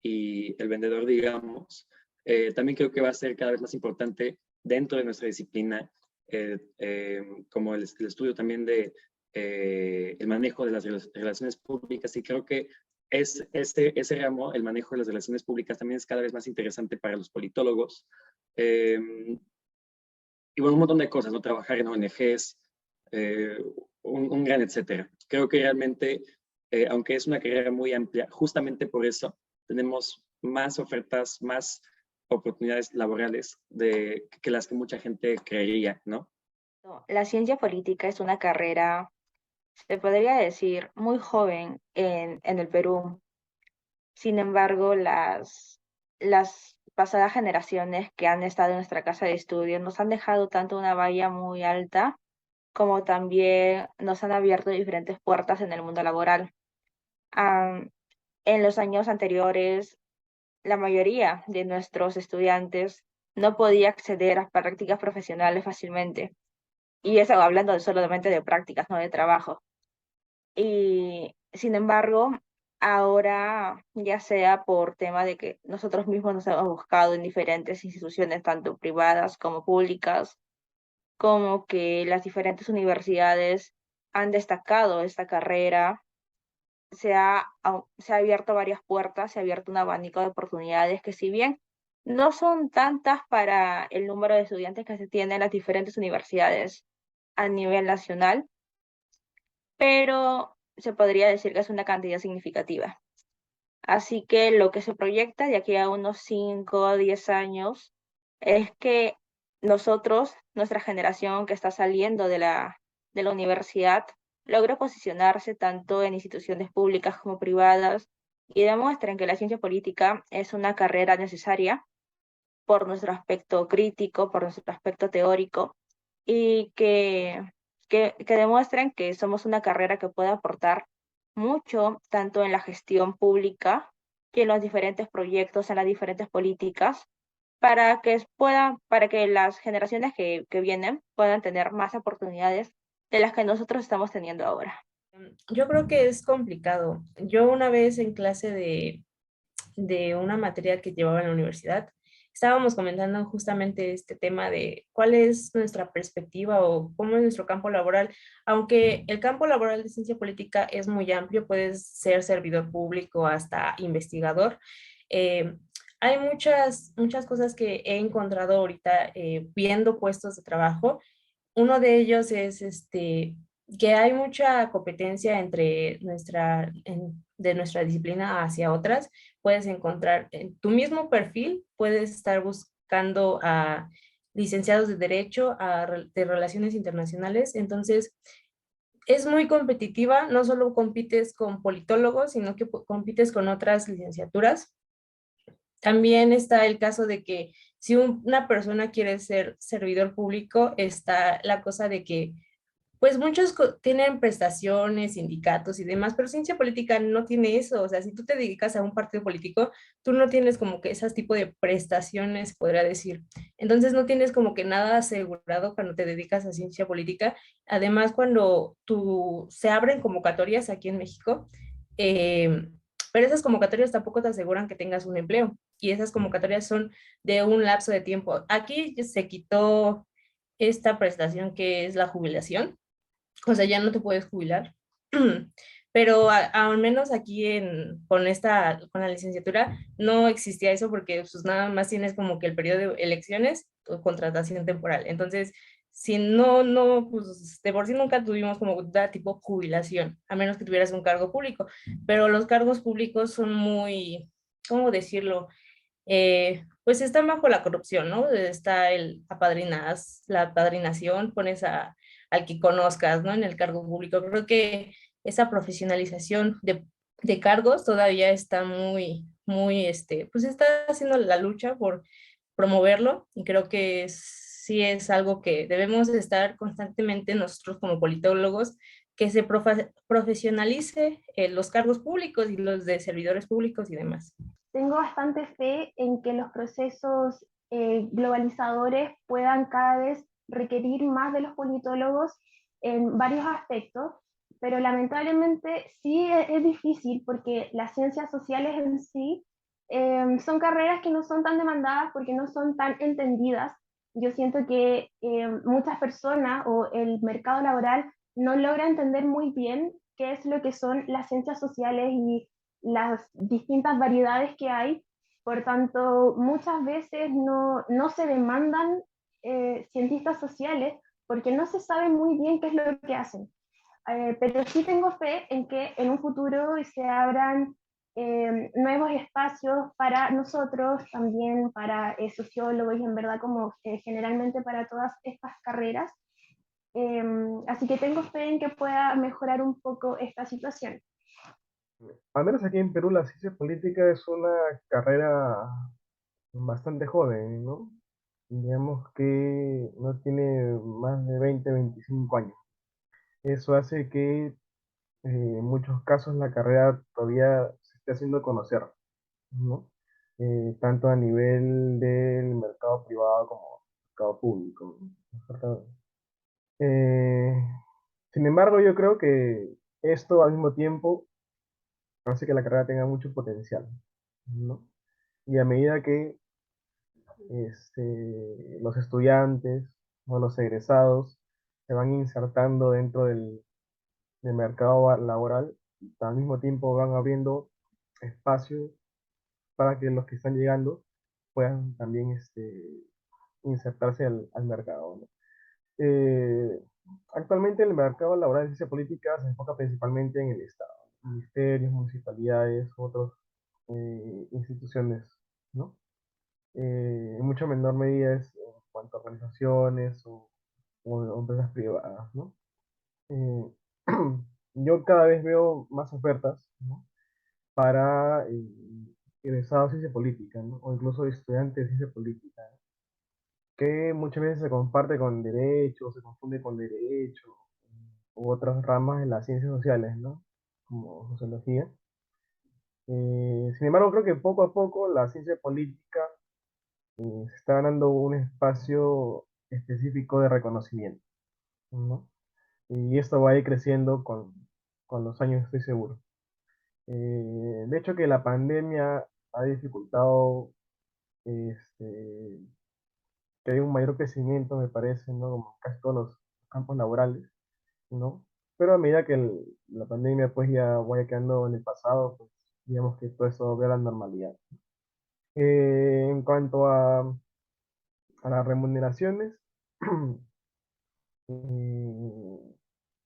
y el vendedor, digamos, también creo que va a ser cada vez más importante dentro de nuestra disciplina, como el estudio también de el manejo de las relaciones públicas, y creo que ese ramo, el manejo de las relaciones públicas, también es cada vez más interesante para los politólogos. Y bueno, un montón de cosas, ¿no? Trabajar en ONGs, un gran etcétera. Creo que realmente, aunque es una carrera muy amplia, justamente por eso tenemos más ofertas, más oportunidades laborales que las que mucha gente creería, ¿no? La ciencia política es una carrera, se podría decir, muy joven en el Perú. Sin embargo, las pasadas generaciones que han estado en nuestra casa de estudio nos han dejado tanto una valla muy alta como también nos han abierto diferentes puertas en el mundo laboral. Am, en los años anteriores, la mayoría de nuestros estudiantes no podía acceder a prácticas profesionales fácilmente. Y eso hablando solamente de prácticas, no de trabajo. Y sin embargo, ahora ya sea por tema de que nosotros mismos nos hemos buscado en diferentes instituciones, tanto privadas como públicas, como que las diferentes universidades han destacado esta carrera, se ha abierto varias puertas, se ha abierto un abanico de oportunidades que si bien no son tantas para el número de estudiantes que se tiene en las diferentes universidades a nivel nacional, pero se podría decir que es una cantidad significativa. Así que lo que se proyecta de aquí a unos 5 o 10 años es que nosotros, nuestra generación que está saliendo de la universidad, logre posicionarse tanto en instituciones públicas como privadas y demuestren que la ciencia política es una carrera necesaria por nuestro aspecto crítico, por nuestro aspecto teórico, y que demuestren que somos una carrera que puede aportar mucho, tanto en la gestión pública y en los diferentes proyectos, en las diferentes políticas, para que las generaciones que vienen puedan tener más oportunidades de las que nosotros estamos teniendo ahora. Yo creo que es complicado. Yo una vez en clase de una materia que llevaba en la universidad, estábamos comentando justamente este tema de cuál es nuestra perspectiva o cómo es nuestro campo laboral. Aunque el campo laboral de ciencia política es muy amplio, puedes ser servidor público hasta investigador. eh, Hay muchas cosas que he encontrado ahorita viendo puestos de trabajo. Uno de ellos es que hay mucha competencia entre de nuestra disciplina hacia otras. Puedes encontrar en tu mismo perfil, puedes estar buscando a licenciados de Derecho, de Relaciones Internacionales. Entonces, es muy competitiva, no solo compites con politólogos, sino que compites con otras licenciaturas. También está el caso de que si una persona quiere ser servidor público, está la cosa de que pues muchos tienen prestaciones, sindicatos y demás, pero ciencia política no tiene eso. O sea, si tú te dedicas a un partido político, tú no tienes como que ese tipo de prestaciones, podría decir. Entonces no tienes como que nada asegurado cuando te dedicas a ciencia política. Además, cuando se abren convocatorias aquí en México, pero esas convocatorias tampoco te aseguran que tengas un empleo. Y esas convocatorias son de un lapso de tiempo. Aquí se quitó esta prestación que es la jubilación, o sea, ya no te puedes jubilar. Pero al menos aquí con la licenciatura no existía eso porque pues nada más tienes como que el periodo de elecciones o contratación temporal. Entonces, si pues de por sí nunca tuvimos como una tipo jubilación, a menos que tuvieras un cargo público. Pero los cargos públicos son muy, ¿cómo decirlo? Pues están bajo la corrupción, ¿no? Está la apadrinación, pones al que conozcas, ¿no? En el cargo público. Creo que esa profesionalización de cargos todavía está pues está haciendo la lucha por promoverlo y creo que sí es algo que debemos estar constantemente nosotros como politólogos, que se profesionalice los cargos públicos y los de servidores públicos y demás. Tengo bastante fe en que los procesos globalizadores puedan cada vez requerir más de los politólogos en varios aspectos, pero lamentablemente sí es difícil porque las ciencias sociales en sí son carreras que no son tan demandadas porque no son tan entendidas. Yo siento que muchas personas o el mercado laboral no logra entender muy bien qué es lo que son las ciencias sociales y las distintas variedades que hay. Por tanto, muchas veces no se demandan cientistas sociales porque no se sabe muy bien qué es lo que hacen. pero sí tengo fe en que en un futuro se abran nuevos espacios para nosotros, también para sociólogos y en verdad como generalmente para todas estas carreras. Así que tengo fe en que pueda mejorar un poco esta situación. Al menos aquí en Perú la ciencia política es una carrera bastante joven, ¿no? Digamos que no tiene más de 20, 25 años. Eso hace que en muchos casos la carrera todavía se esté haciendo conocer, ¿no? Tanto a nivel del mercado privado como mercado público, ¿no? Eh, Sin embargo, yo creo que esto al mismo tiempo hace que la carrera tenga mucho potencial, ¿no? Y a medida que los estudiantes o los egresados se van insertando dentro del mercado laboral, al mismo tiempo van abriendo espacios para que los que están llegando puedan también insertarse al mercado, ¿no? Actualmente el mercado laboral de ciencia política se enfoca principalmente en el Estado, ministerios, municipalidades, otras instituciones, ¿no? En mucha menor medida es en cuanto a organizaciones o empresas privadas, ¿no? Eh, yo cada vez veo más ofertas, ¿no? Para egresados de ciencia política, ¿no? O incluso estudiantes de ciencia política, ¿no? Que muchas veces se comparte con derecho, se confunde con derecho u otras ramas de las ciencias sociales, ¿no? Como sociología. Sin embargo, creo que poco a poco la ciencia política se está ganando un espacio específico de reconocimiento, ¿no? Y esto va a ir creciendo con los años, estoy seguro. De hecho, que la pandemia ha dificultado que haya un mayor crecimiento, me parece, ¿no? Como casi todos los campos laborales, ¿no? Pero a medida que la pandemia pues ya vaya quedando en el pasado, pues digamos que todo eso ve a la normalidad. En cuanto a las remuneraciones,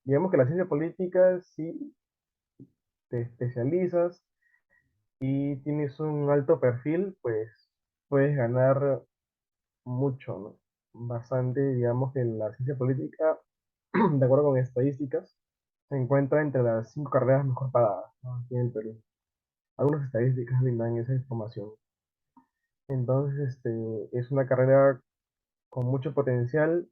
digamos que la ciencia política, si te especializas y tienes un alto perfil, pues puedes ganar mucho, ¿no? Bastante, digamos que la ciencia política, de acuerdo con estadísticas, se encuentra entre las 5 carreras mejor pagadas, ¿no? Aquí en el Perú. Algunas estadísticas brindan esa información. Entonces, es una carrera con mucho potencial.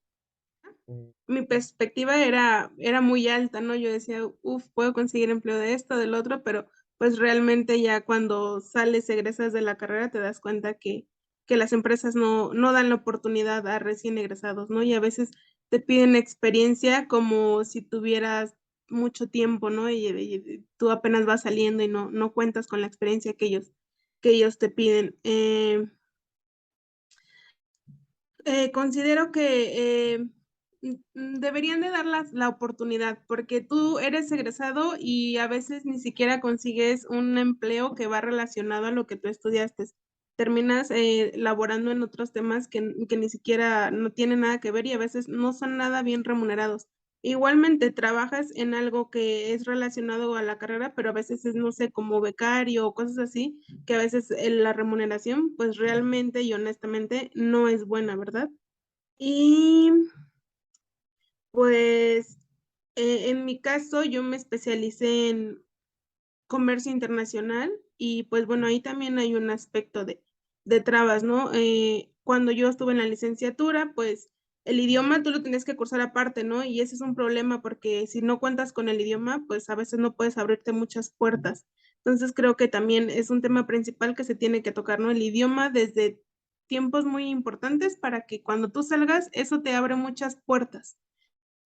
Mi perspectiva era muy alta, ¿no? Yo decía, uff, puedo conseguir empleo de esto, del otro, pero pues realmente ya cuando sales, egresas de la carrera, te das cuenta que las empresas no dan la oportunidad a recién egresados, ¿no? Y a veces te piden experiencia como si tuvieras mucho tiempo, ¿no? Y tú apenas vas saliendo y no cuentas con la experiencia que ellos te piden. Considero que deberían de dar la oportunidad, porque tú eres egresado y a veces ni siquiera consigues un empleo que va relacionado a lo que tú estudiaste. Terminas laborando en otros temas que ni siquiera no tienen nada que ver y a veces no son nada bien remunerados. Igualmente trabajas en algo que es relacionado a la carrera, pero a veces es, no sé, como becario o cosas así, que a veces la remuneración, pues realmente y honestamente no es buena, ¿verdad? Y pues en mi caso yo me especialicé en comercio internacional y pues bueno, ahí también hay un aspecto de trabas, ¿no? Cuando yo estuve en la licenciatura, pues el idioma tú lo tienes que cursar aparte, ¿no? Y ese es un problema porque si no cuentas con el idioma, pues a veces no puedes abrirte muchas puertas. Entonces creo que también es un tema principal que se tiene que tocar, ¿no? El idioma desde tiempos muy importantes para que cuando tú salgas, eso te abre muchas puertas.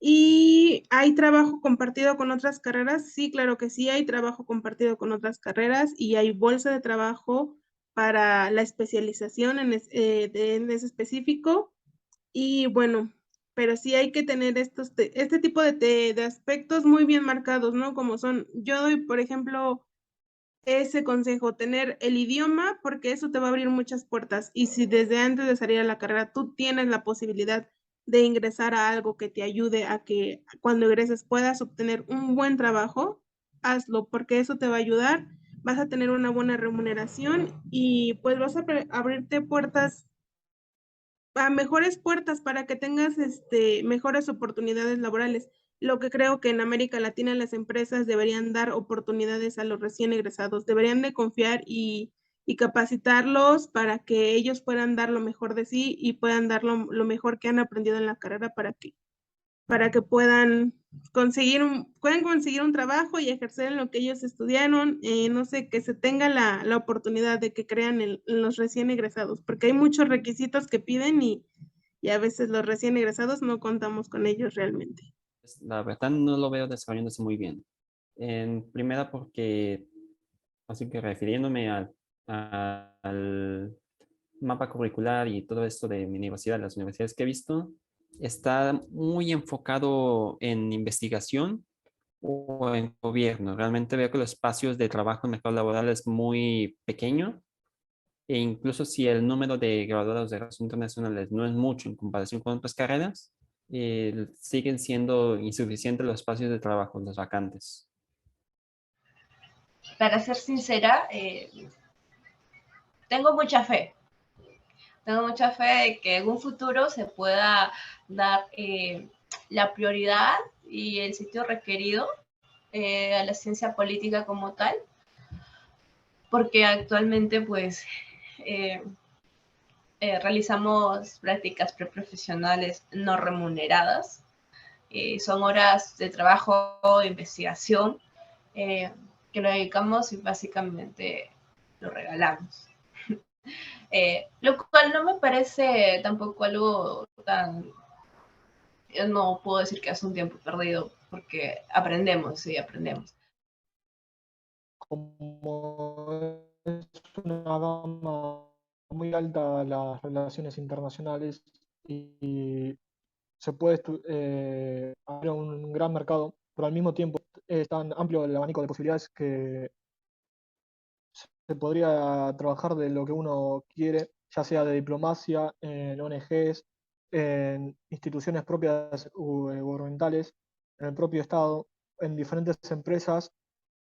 ¿Y hay trabajo compartido con otras carreras? Sí, claro que sí, hay trabajo compartido con otras carreras y hay bolsa de trabajo para la especialización en ese específico. Y bueno, pero sí hay que tener este tipo de aspectos muy bien marcados, ¿no? Como son, yo doy, por ejemplo, ese consejo, tener el idioma, porque eso te va a abrir muchas puertas. Y si desde antes de salir a la carrera tú tienes la posibilidad de ingresar a algo que te ayude a que cuando egreses puedas obtener un buen trabajo, hazlo, porque eso te va a ayudar, vas a tener una buena remuneración y pues vas a abrirte puertas, a mejores puertas para que tengas mejores oportunidades laborales. Lo que creo que en América Latina las empresas deberían dar oportunidades a los recién egresados, deberían de confiar y capacitarlos para que ellos puedan dar lo mejor de sí y puedan dar lo mejor que han aprendido en la carrera para que puedan puedan conseguir un trabajo y ejercer en lo que ellos estudiaron, no sé, que se tenga la oportunidad de que crean en los recién egresados, porque hay muchos requisitos que piden y a veces los recién egresados no contamos con ellos realmente. La verdad no lo veo desarrollándose muy bien. En primera porque, así que refiriéndome al mapa curricular y todo esto de mi universidad, las universidades que he visto, está muy enfocado en investigación o en gobierno. Realmente veo que los espacios de trabajo en el mercado laboral es muy pequeño e incluso si el número de graduados de relaciones internacionales no es mucho en comparación con otras carreras, siguen siendo insuficientes los espacios de trabajo, los vacantes. Para ser sincera, tengo mucha fe. Tengo mucha fe de que en un futuro se pueda dar la prioridad y el sitio requerido a la ciencia política como tal, porque actualmente pues realizamos prácticas preprofesionales no remuneradas. Son horas de trabajo, de investigación, que lo dedicamos y básicamente lo regalamos. Lo cual no me parece tampoco algo tan... Yo no puedo decir que es un tiempo perdido, porque aprendemos, sí, aprendemos. Como es una gama muy alta las relaciones internacionales y se puede abrir un gran mercado, pero al mismo tiempo es tan amplio el abanico de posibilidades que se podría trabajar de lo que uno quiere, ya sea de diplomacia, en ONGs, en instituciones propias gubernamentales, en el propio Estado, en diferentes empresas,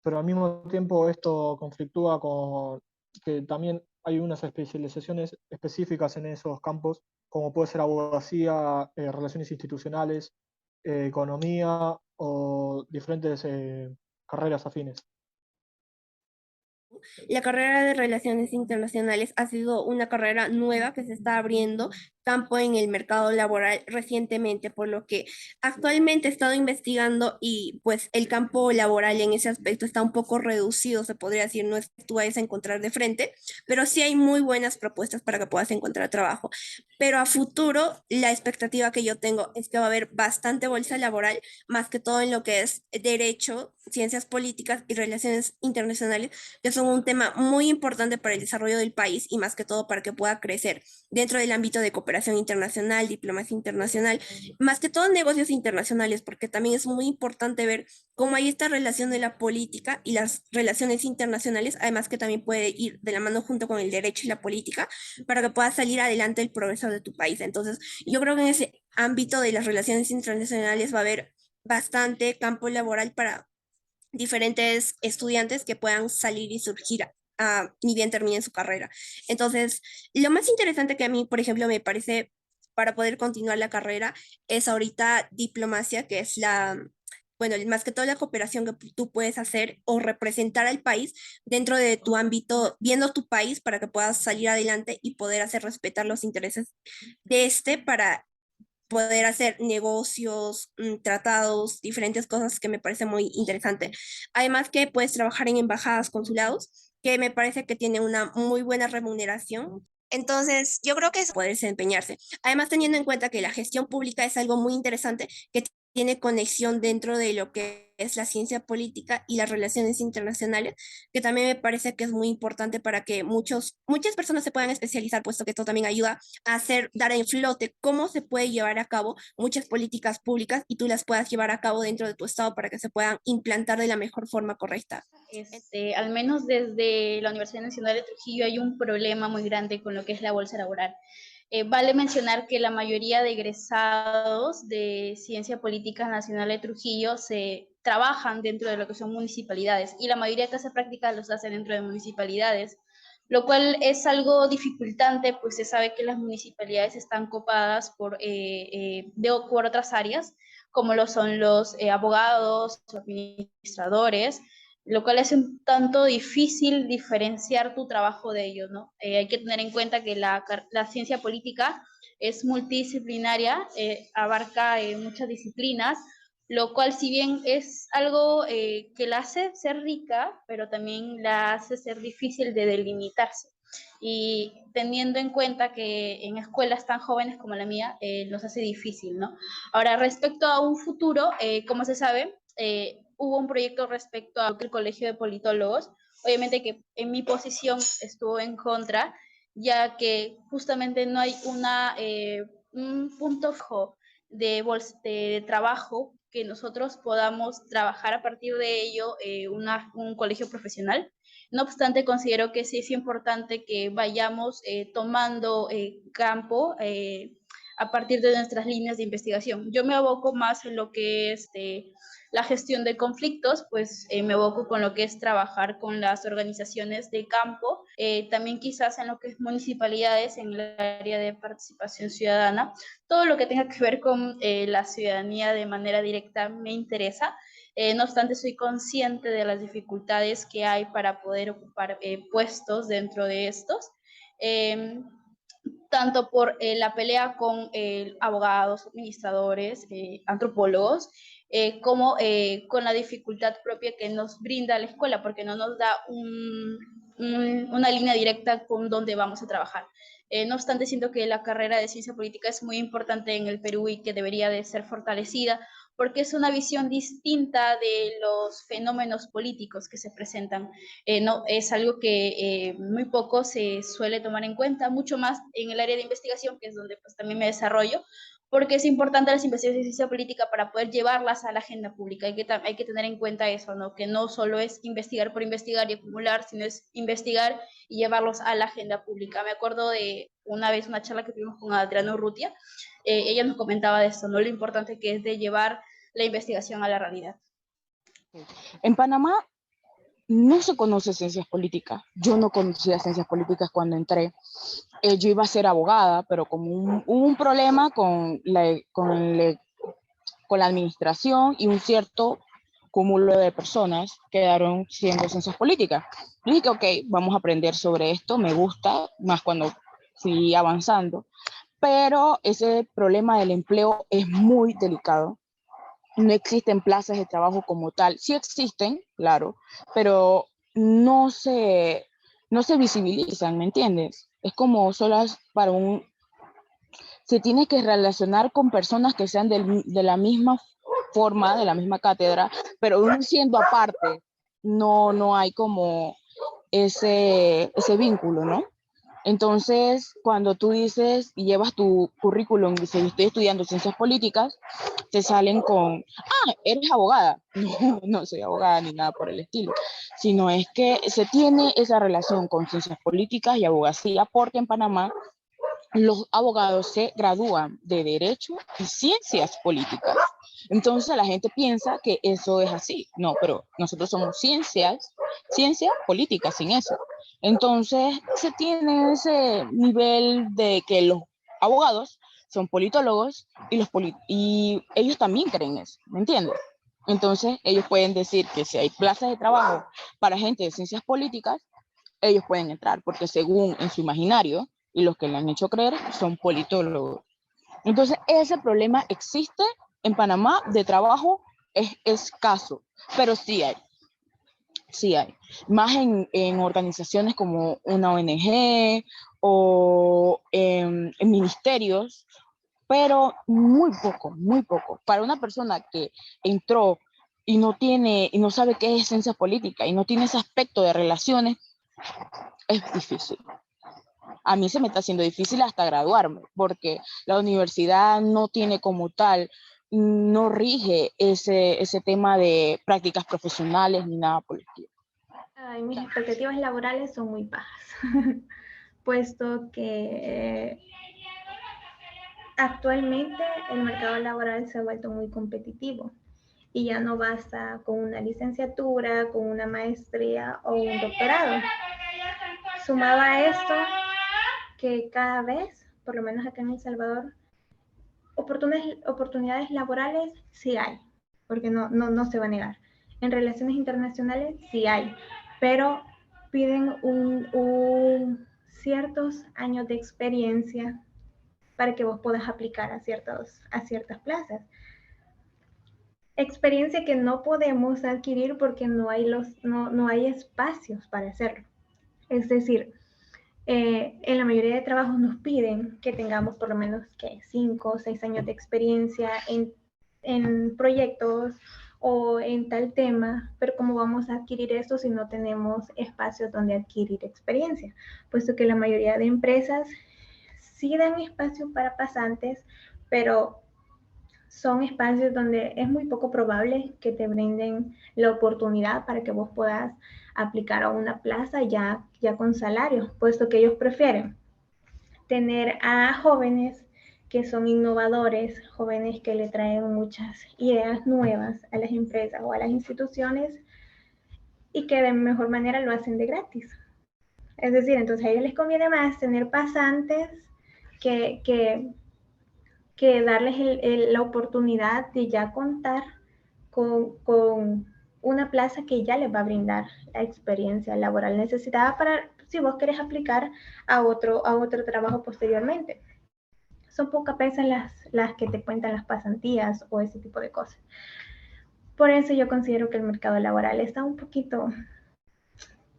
pero al mismo tiempo esto conflictúa con que también hay unas especializaciones específicas en esos campos, como puede ser abogacía, relaciones institucionales, economía o diferentes carreras afines. La carrera de Relaciones Internacionales ha sido una carrera nueva que se está abriendo campo en el mercado laboral recientemente, por lo que actualmente he estado investigando y pues el campo laboral en ese aspecto está un poco reducido, se podría decir, no es que tú vayas a encontrar de frente, pero sí hay muy buenas propuestas para que puedas encontrar trabajo. Pero a futuro, la expectativa que yo tengo es que va a haber bastante bolsa laboral, más que todo en lo que es derecho, ciencias políticas y relaciones internacionales, que son un tema muy importante para el desarrollo del país y más que todo para que pueda crecer dentro del ámbito de cooperación internacional, diplomacia internacional, más que todo negocios internacionales, porque también es muy importante ver cómo hay esta relación de la política y las relaciones internacionales, además que también puede ir de la mano junto con el derecho y la política para que pueda salir adelante el progreso de tu país. Entonces, yo creo que en ese ámbito de las relaciones internacionales va a haber bastante campo laboral para diferentes estudiantes que puedan salir y surgir ni bien terminen su carrera. Entonces, lo más interesante que a mí, por ejemplo, me parece para poder continuar la carrera es ahorita diplomacia, que es bueno, más que todo la cooperación que tú puedes hacer o representar al país dentro de tu ámbito, viendo tu país para que puedas salir adelante y poder hacer respetar los intereses de para poder hacer negocios, tratados, diferentes cosas que me parece muy interesante. Además que puedes trabajar en embajadas, consulados, que me parece que tiene una muy buena remuneración. Entonces, yo creo que es poder desempeñarse. Además, teniendo en cuenta que la gestión pública es algo muy interesante que tiene conexión dentro de lo que es la ciencia política y las relaciones internacionales, que también me parece que es muy importante para que muchas personas se puedan especializar, puesto que esto también ayuda a dar en flote cómo se puede llevar a cabo muchas políticas públicas y tú las puedas llevar a cabo dentro de tu estado para que se puedan implantar de la mejor forma correcta. Al menos desde la Universidad Nacional de Trujillo hay un problema muy grande con lo que es la bolsa laboral. Vale mencionar que la mayoría de egresados de Ciencia Política Nacional de Trujillo se trabajan dentro de lo que son municipalidades y la mayoría de clases prácticas los hacen dentro de municipalidades, lo cual es algo dificultante, pues se sabe que las municipalidades están copadas por otras áreas, como lo son los abogados, los administradores, lo cual es un tanto difícil diferenciar tu trabajo de ellos, ¿no? Hay que tener en cuenta que la ciencia política es multidisciplinaria, abarca muchas disciplinas, lo cual si bien es algo que la hace ser rica, pero también la hace ser difícil de delimitarse. Y teniendo en cuenta que en escuelas tan jóvenes como la mía, nos hace difícil, ¿no? Ahora, respecto a un futuro, como se sabe, hubo un proyecto respecto al Colegio de Politólogos, obviamente que en mi posición estuvo en contra, ya que justamente no hay un punto fijo de trabajo que nosotros podamos trabajar a partir de ello un colegio profesional. No obstante, considero que sí es importante que vayamos tomando campo a partir de nuestras líneas de investigación. Yo me aboco más en lo que es la gestión de conflictos, pues me aboco con lo que es trabajar con las organizaciones de campo, también quizás en lo que es municipalidades, en el área de participación ciudadana. Todo lo que tenga que ver con la ciudadanía de manera directa me interesa. No obstante, soy consciente de las dificultades que hay para poder ocupar puestos dentro de estos, tanto por la pelea con abogados, administradores, antropólogos, como con la dificultad propia que nos brinda la escuela, porque no nos da una línea directa con donde vamos a trabajar. No obstante, siento que la carrera de ciencia política es muy importante en el Perú y que debería de ser fortalecida, porque es una visión distinta de los fenómenos políticos que se presentan. No, es algo que muy poco se suele tomar en cuenta, mucho más en el área de investigación, que es donde pues, también me desarrollo, porque es importante las investigaciones de ciencia política para poder llevarlas a la agenda pública. Hay que tener en cuenta eso, ¿no? Que no solo es investigar por investigar y acumular, sino es investigar y llevarlos a la agenda pública. Me acuerdo de una vez una charla que tuvimos con Adriana Urrutia, ella nos comentaba de esto, ¿no? Lo importante que es de llevar la investigación a la realidad. En Panamá no se conoce ciencias políticas. Yo no conocía ciencias políticas cuando entré. Yo iba a ser abogada, pero como hubo un problema con la administración y un cierto cúmulo de personas quedaron siendo ciencias políticas. Yo dije, ok, vamos a aprender sobre esto, me gusta, más cuando fui avanzando, pero ese problema del empleo es muy delicado. No existen plazas de trabajo como tal. Sí existen, claro, pero no se visibilizan, ¿me entiendes? Es como solas para se tiene que relacionar con personas que sean de la misma forma, de la misma cátedra, pero uno siendo aparte, no hay como ese vínculo, ¿no? Entonces, cuando tú dices y llevas tu currículum y dices, estoy estudiando ciencias políticas, te salen con, eres abogada. No, no soy abogada ni nada por el estilo, sino es que se tiene esa relación con ciencias políticas y abogacía, porque en Panamá los abogados se gradúan de Derecho y Ciencias Políticas. Entonces la gente piensa que eso es así. No, pero nosotros somos ciencia política sin eso. Entonces se tiene ese nivel de que los abogados son politólogos y ellos también creen eso, ¿me entiendes? Entonces ellos pueden decir que si hay plazas de trabajo para gente de ciencias políticas, ellos pueden entrar, porque según en su imaginario, y los que le han hecho creer son politólogos. Entonces, ese problema existe en Panamá de trabajo, es escaso, pero sí hay. Sí hay. Más en organizaciones como una ONG o en ministerios, pero muy poco, muy poco. Para una persona que entró y no sabe qué es ciencia política y no tiene ese aspecto de relaciones, es difícil. A mí se me está haciendo difícil hasta graduarme, porque la universidad no tiene como tal, no rige ese tema de prácticas profesionales ni nada por el estilo. Mis expectativas laborales son muy bajas, puesto que actualmente el mercado laboral se ha vuelto muy competitivo y ya no basta con una licenciatura, con una maestría o un doctorado. Sumado a esto, que cada vez, por lo menos acá en El Salvador, oportunidades laborales sí hay, porque no se va a negar. En relaciones internacionales sí hay, pero piden ciertos años de experiencia para que vos puedas aplicar a ciertas plazas. Experiencia que no podemos adquirir porque no hay espacios para hacerlo. Es decir, en la mayoría de trabajos nos piden que tengamos por lo menos 5 o 6 años de experiencia en proyectos o en tal tema, pero ¿cómo vamos a adquirir esto si no tenemos espacios donde adquirir experiencia? Puesto que la mayoría de empresas sí dan espacio para pasantes, pero son espacios donde es muy poco probable que te brinden la oportunidad para que vos puedas aplicar a una plaza ya con salario, puesto que ellos prefieren tener a jóvenes que son innovadores, jóvenes que le traen muchas ideas nuevas a las empresas o a las instituciones y que de mejor manera lo hacen de gratis. Es decir, entonces a ellos les conviene más tener pasantes que darles la oportunidad de ya contar con una plaza que ya les va a brindar la experiencia laboral necesitada para si vos querés aplicar a otro trabajo posteriormente. Son pocas veces las que te cuentan las pasantías o ese tipo de cosas. Por eso yo considero que el mercado laboral está un poquito,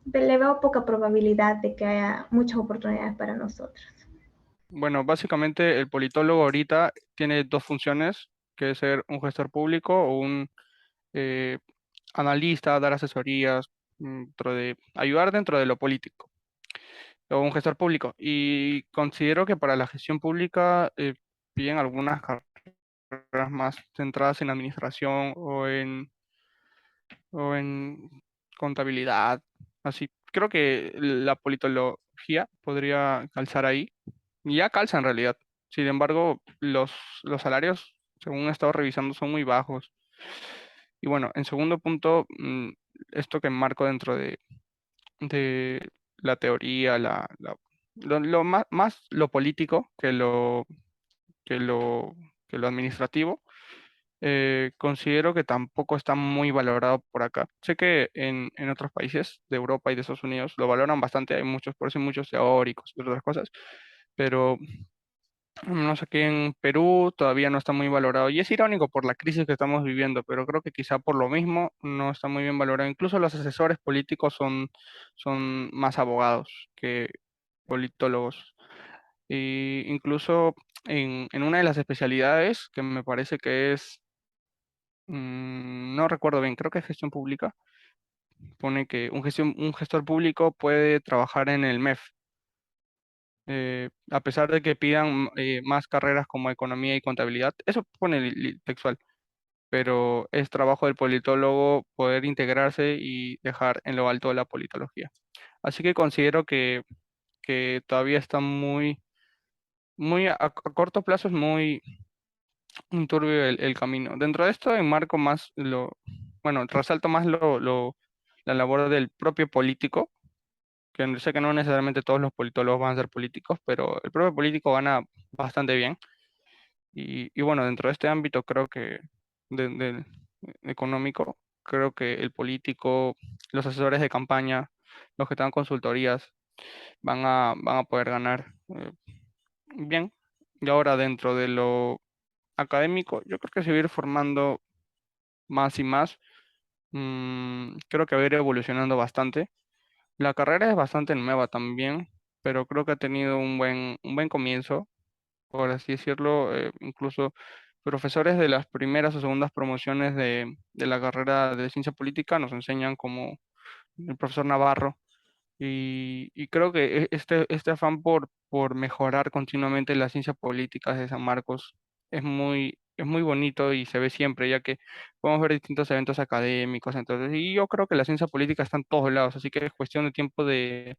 le veo poca probabilidad de que haya muchas oportunidades para nosotros. Bueno, básicamente el politólogo ahorita tiene dos funciones, que es ser un gestor público o un eh, analista, dar asesorías, ayudar dentro de lo político, o un gestor público. Y considero que para la gestión pública piden algunas carreras más centradas en administración o en contabilidad. Así, creo que la politología podría calzar ahí. Y ya calza en realidad. Sin embargo, los salarios, según he estado revisando, son muy bajos. Y bueno, en segundo punto, esto que enmarco dentro de la teoría, lo más lo político que lo, que lo administrativo, considero que tampoco está muy valorado por acá. Sé que en otros países de Europa y de Estados Unidos lo valoran bastante, hay muchos, por eso hay muchos teóricos y otras cosas, pero no sé, aquí en Perú todavía no está muy valorado. Y es irónico por la crisis que estamos viviendo, pero creo que quizá por lo mismo no está muy bien valorado. Incluso los asesores políticos son más abogados que politólogos. Y incluso en una de las especialidades, que me parece que es, no recuerdo bien, creo que es gestión pública, pone que un gestor público puede trabajar en el MEF. A pesar de que pidan más carreras como economía y contabilidad, eso pone textual, pero es trabajo del politólogo poder integrarse y dejar en lo alto la politología. Así que considero que todavía está muy a corto plazo es muy turbio el camino. Dentro de esto enmarco más bueno, resalto más la labor del propio político, que sé que no necesariamente todos los politólogos van a ser políticos, pero el propio político gana bastante bien. Y bueno, dentro de este ámbito creo que del económico, creo que el político, los asesores de campaña, los que están consultorías, van a poder ganar bien. Y ahora dentro de lo académico, yo creo que seguir formando más y más, creo que va a ir evolucionando bastante. La carrera es bastante nueva también, pero creo que ha tenido un buen comienzo, por así decirlo. Incluso profesores de las primeras o segundas promociones de la carrera de ciencia política nos enseñan, como el profesor Navarro, y creo que este afán por mejorar continuamente la ciencia política de San Marcos es muy bonito y se ve siempre, ya que podemos ver distintos eventos académicos. Entonces, y yo creo que la ciencia política está en todos lados, así que es cuestión de tiempo de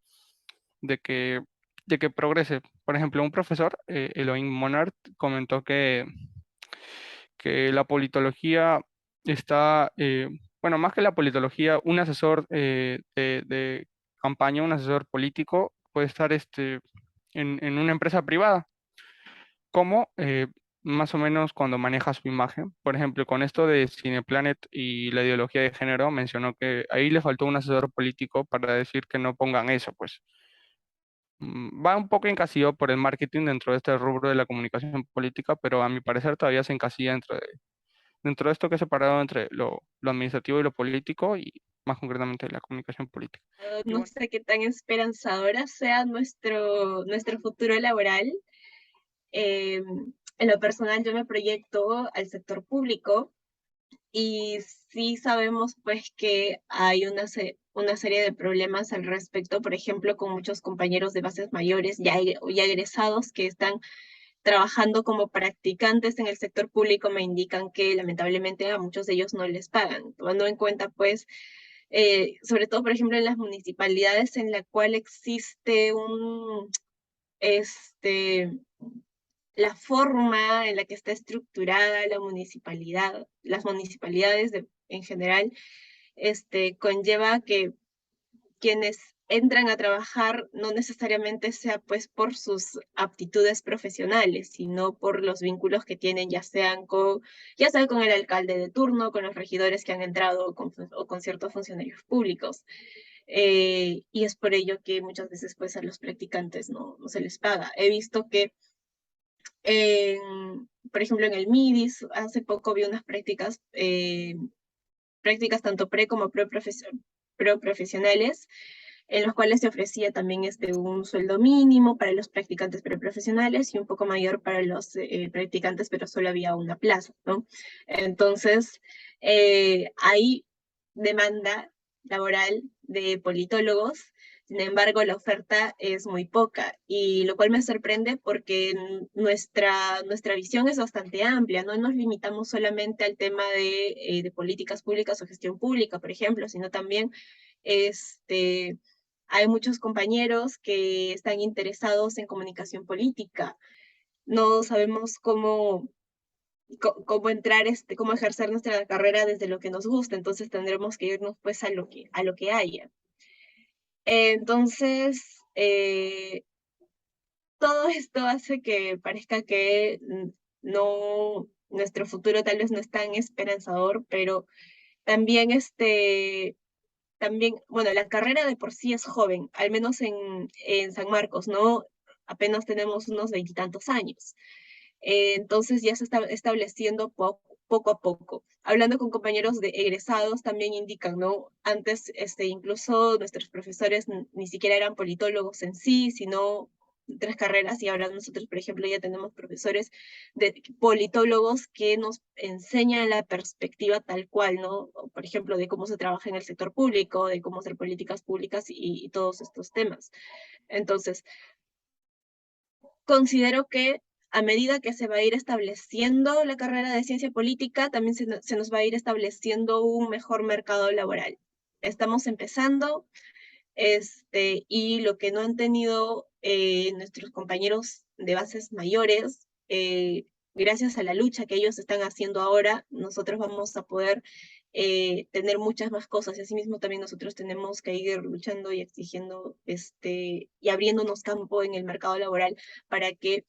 que progrese. Por ejemplo, un profesor, Elohim Monard, comentó que la politología está, bueno, más que la politología, un asesor de campaña, un asesor político puede estar en una empresa privada, como más o menos cuando maneja su imagen. Por ejemplo, con esto de Cineplanet y la ideología de género, mencionó que ahí le faltó un asesor político para decir que no pongan eso, pues. Va un poco encasillado por el marketing dentro de este rubro de la comunicación política, pero a mi parecer todavía se encasilla dentro de esto que es separado entre lo administrativo y lo político, y más concretamente la comunicación política. No sé qué tan esperanzadora sea nuestro futuro laboral. En lo personal yo me proyecto al sector público y sí sabemos pues que hay una serie de problemas al respecto, por ejemplo, con muchos compañeros de bases mayores ya egresados que están trabajando como practicantes en el sector público me indican que lamentablemente a muchos de ellos no les pagan, tomando en cuenta pues, sobre todo por ejemplo en las municipalidades en la cual existe la forma en la que está estructurada la municipalidad, las municipalidades en general, conlleva que quienes entran a trabajar no necesariamente sea pues por sus aptitudes profesionales, sino por los vínculos que tienen, ya sea con el alcalde de turno, con los regidores que han entrado o con ciertos funcionarios públicos. Y es por ello que muchas veces pues a los practicantes no se les paga. He visto que, por ejemplo, en el MIDIS, hace poco vi unas prácticas tanto pre como profesionales, en los cuales se ofrecía también un sueldo mínimo para los practicantes preprofesionales y un poco mayor para los practicantes, pero solo había una plaza, ¿no? Entonces, hay demanda laboral de politólogos, sin embargo, la oferta es muy poca, y lo cual me sorprende porque nuestra visión es bastante amplia, no nos limitamos solamente al tema de políticas públicas o gestión pública, por ejemplo, sino también hay muchos compañeros que están interesados en comunicación política. No sabemos cómo entrar, cómo ejercer nuestra carrera desde lo que nos gusta, entonces tendremos que irnos pues a lo que haya. Entonces, todo esto hace que parezca que nuestro futuro tal vez no es tan esperanzador, pero también bueno, la carrera de por sí es joven, al menos en San Marcos, ¿no? Apenas tenemos unos 20 y tantos años. Entonces ya se está estableciendo poco a poco. Hablando con compañeros de egresados también indican, ¿no? Antes incluso nuestros profesores ni siquiera eran politólogos en sí, sino otras carreras, y ahora nosotros, por ejemplo, ya tenemos profesores de politólogos que nos enseñan la perspectiva tal cual, ¿no? Por ejemplo, de cómo se trabaja en el sector público, de cómo hacer políticas públicas y todos estos temas. Entonces, considero que a medida que se va a ir estableciendo la carrera de ciencia política, también se nos va a ir estableciendo un mejor mercado laboral. Estamos empezando, y lo que no han tenido nuestros compañeros de bases mayores, gracias a la lucha que ellos están haciendo ahora, nosotros vamos a poder tener muchas más cosas, y asimismo también nosotros tenemos que ir luchando y exigiendo y abriéndonos campo en el mercado laboral para que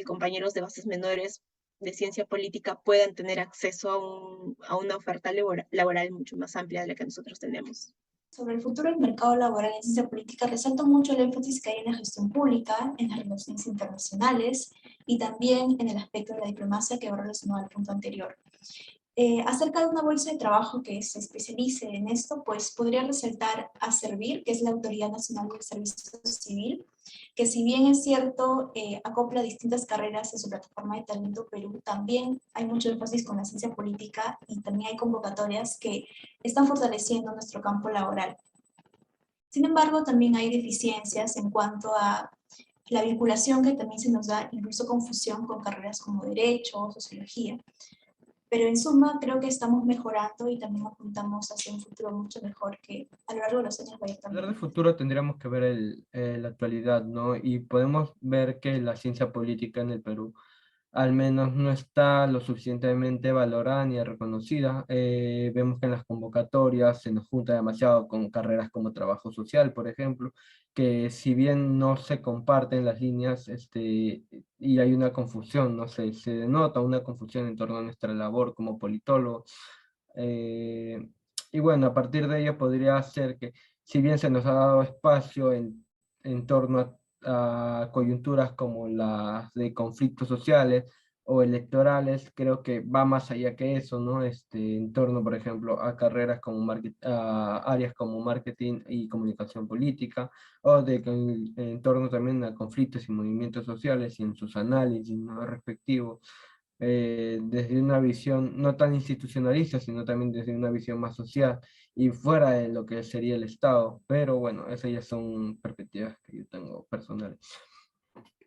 compañeros de bases menores de ciencia política puedan tener acceso a una oferta laboral mucho más amplia de la que nosotros tenemos. Sobre el futuro del mercado laboral en ciencia política, resalto mucho el énfasis que hay en la gestión pública, en las relaciones internacionales y también en el aspecto de la diplomacia que va relacionado al punto anterior. Acerca de una bolsa de trabajo que se especialice en esto, pues podría resaltar a Servir, que es la Autoridad Nacional del Servicio Civil, que si bien es cierto, acopla distintas carreras en su plataforma de Talento Perú, también hay mucho énfasis con la ciencia política y también hay convocatorias que están fortaleciendo nuestro campo laboral. Sin embargo, también hay deficiencias en cuanto a la vinculación que también se nos da, incluso confusión con carreras como Derecho o Sociología. pero en suma creo que estamos mejorando y también apuntamos hacia un futuro mucho mejor que a lo largo de los años va a ir Para hablar cambiando. de futuro tendríamos que ver la actualidad, ¿no? Y podemos ver que la ciencia política en el Perú al menos no está lo suficientemente valorada ni reconocida. Vemos que en las convocatorias se nos junta demasiado con carreras como trabajo social, por ejemplo, que si bien no se comparten las líneas, y hay una confusión, no sé, se denota una confusión en torno a nuestra labor como politólogo. eh, y bueno, a partir de ello podría ser que, si bien se nos ha dado espacio en torno a coyunturas como las de conflictos sociales o electorales, creo que va más allá que eso, ¿no? En torno, por ejemplo, a carreras como a áreas como marketing y comunicación política, o en torno también a conflictos y movimientos sociales y en sus análisis, ¿no?, respectivos, desde una visión no tan institucionalista, sino también desde una visión más social y fuera de lo que sería el Estado. Pero bueno, esas ya son perspectivas que yo tengo personales.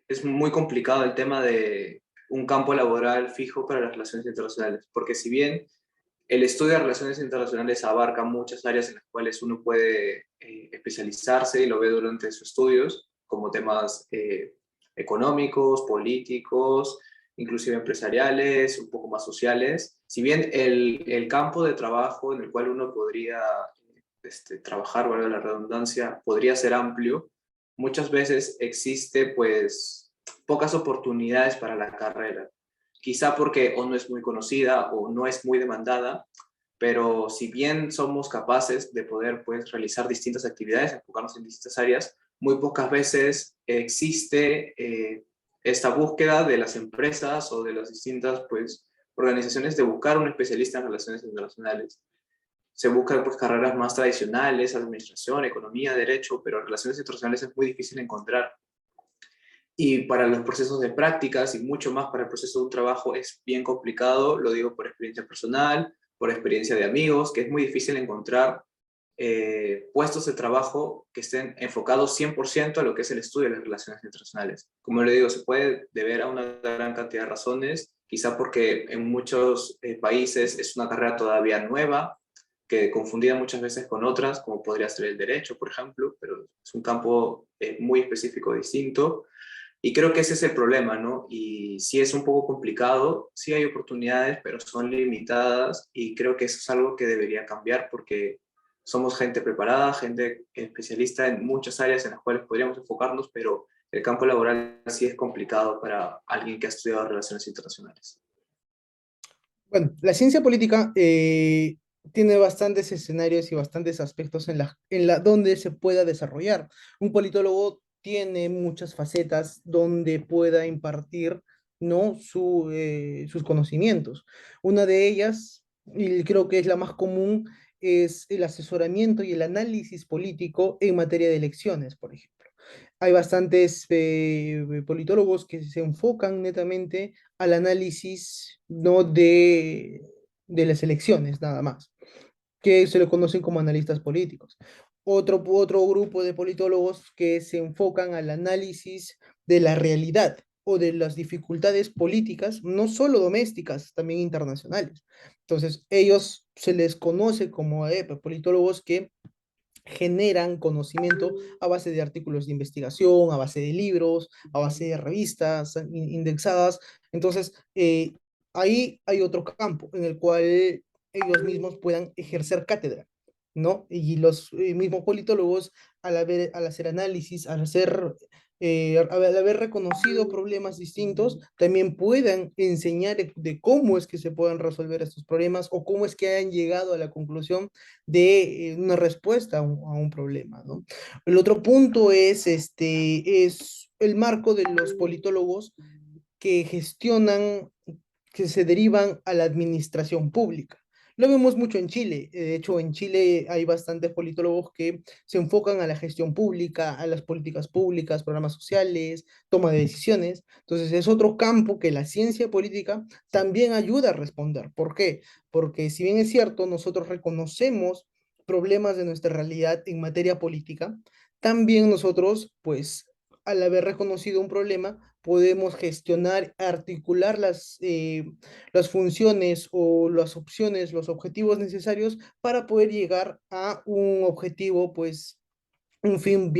Es muy complicado el tema de un campo laboral fijo para las relaciones internacionales, porque si bien el estudio de relaciones internacionales abarca muchas áreas en las cuales uno puede especializarse y lo ve durante sus estudios, como temas económicos, políticos, inclusive empresariales, un poco más sociales. Si bien el campo de trabajo en el cual uno podría trabajar, valga la redundancia, podría ser amplio, muchas veces existe pues pocas oportunidades para la carrera. Quizá porque o no es muy conocida o no es muy demandada, pero si bien somos capaces de poder pues realizar distintas actividades, enfocarnos en distintas áreas, muy pocas veces existe esta búsqueda de las empresas o de las distintas pues organizaciones de buscar un especialista en relaciones internacionales. Se buscan pues carreras más tradicionales, administración, economía, derecho, pero relaciones internacionales es muy difícil encontrar. Y para los procesos de prácticas y mucho más para el proceso de un trabajo es bien complicado, lo digo por experiencia personal, por experiencia de amigos, que es muy difícil encontrar puestos de trabajo que estén enfocados 100% a lo que es el estudio de las relaciones internacionales. Como le digo, se puede deber a una gran cantidad de razones, quizá porque en muchos países es una carrera todavía nueva, que confundida muchas veces con otras, como podría ser el derecho, por ejemplo, pero es un campo muy específico, distinto. Y creo que ese es el problema, ¿no? Y sí es un poco complicado, sí hay oportunidades, pero son limitadas y creo que eso es algo que debería cambiar porque somos gente preparada, gente especialista en muchas áreas en las cuales podríamos enfocarnos, pero el campo laboral sí es complicado para alguien que ha estudiado relaciones internacionales. Bueno, la ciencia política tiene bastantes escenarios y bastantes aspectos donde se pueda desarrollar. Un politólogo tiene muchas facetas donde pueda impartir, ¿no?, sus conocimientos. Una de ellas, y creo que es la más común, es el asesoramiento y el análisis político en materia de elecciones, por ejemplo. Hay bastantes politólogos que se enfocan netamente al análisis, ¿no?, de las elecciones, nada más, que se le conocen como analistas políticos. Otro grupo de politólogos que se enfocan al análisis de la realidad o de las dificultades políticas, no solo domésticas, también internacionales. Entonces, ellos se les conoce como politólogos que generan conocimiento a base de artículos de investigación, a base de libros, a base de revistas indexadas. Entonces, ahí hay otro campo en el cual ellos mismos puedan ejercer cátedra, ¿no? Y los mismos politólogos, al hacer análisis, al haber reconocido problemas distintos, también puedan enseñar de cómo es que se pueden resolver estos problemas o cómo es que han llegado a la conclusión de una respuesta a un problema, ¿no? El otro punto es el marco de los politólogos que gestionan, que se derivan a la administración pública. Lo vemos mucho en Chile. De hecho, en Chile hay bastantes politólogos que se enfocan a la gestión pública, a las políticas públicas, programas sociales, toma de decisiones. Entonces, es otro campo que la ciencia política también ayuda a responder. ¿Por qué? Porque si bien es cierto, nosotros reconocemos problemas de nuestra realidad en materia política, también nosotros, pues, al haber reconocido un problema, podemos gestionar, articular las funciones o las opciones, los objetivos necesarios para poder llegar a un objetivo, pues, un fin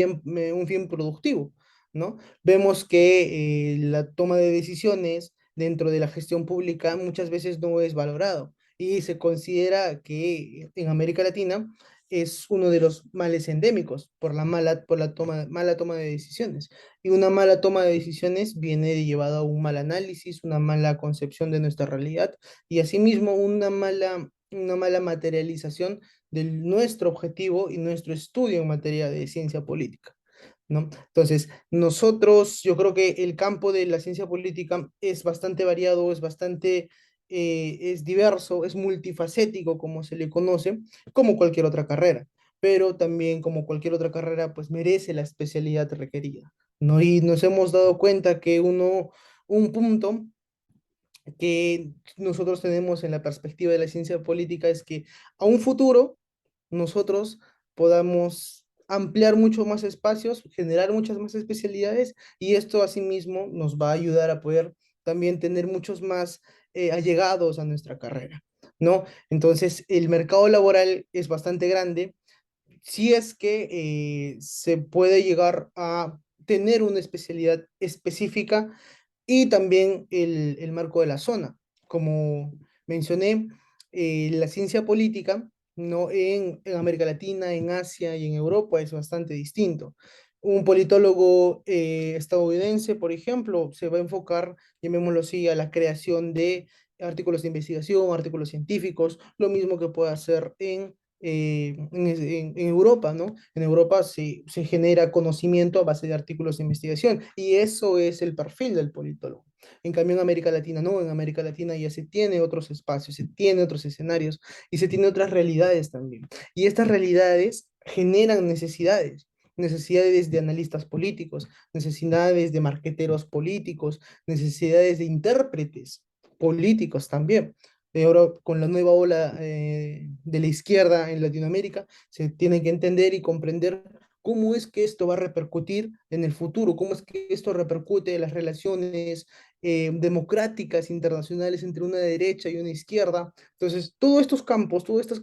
productivo, ¿no? Vemos que la toma de decisiones dentro de la gestión pública muchas veces no es valorado y se considera que en América Latina es uno de los males endémicos por la mala toma de decisiones. Y una mala toma de decisiones viene llevada a un mal análisis, una mala concepción de nuestra realidad y asimismo una mala materialización de nuestro objetivo y nuestro estudio en materia de ciencia política, ¿no? Entonces, nosotros, yo creo que el campo de la ciencia política es bastante variado, es diverso, es multifacético, como se le conoce, como cualquier otra carrera, pero también como cualquier otra carrera, pues merece la especialidad requerida, ¿no? Y nos hemos dado cuenta que un punto que nosotros tenemos en la perspectiva de la ciencia política es que a un futuro nosotros podamos ampliar mucho más espacios, generar muchas más especialidades y esto asimismo nos va a ayudar a poder también tener muchos más allegados a nuestra carrera, ¿no? Entonces, el mercado laboral es bastante grande. Si es que se puede llegar a tener una especialidad específica y también el marco de la zona. Como mencioné, la ciencia política, ¿no? En América Latina, en Asia y en Europa es bastante distinto. Un politólogo estadounidense, por ejemplo, se va a enfocar, llamémoslo así, a la creación de artículos de investigación, artículos científicos, lo mismo que puede hacer en Europa, ¿no? En Europa se genera conocimiento a base de artículos de investigación y eso es el perfil del politólogo. En cambio, en América Latina no, en América Latina ya se tiene otros espacios, se tiene otros escenarios y se tiene otras realidades también. Y estas realidades generan necesidades. Necesidades de analistas políticos, necesidades de marqueteros políticos, necesidades de intérpretes políticos también. Ahora, con la nueva ola de la izquierda en Latinoamérica, se tiene que entender y comprender cómo es que esto va a repercutir en el futuro, cómo es que esto repercute en las relaciones democráticas internacionales entre una derecha y una izquierda. Entonces, todos estos campos, todas estas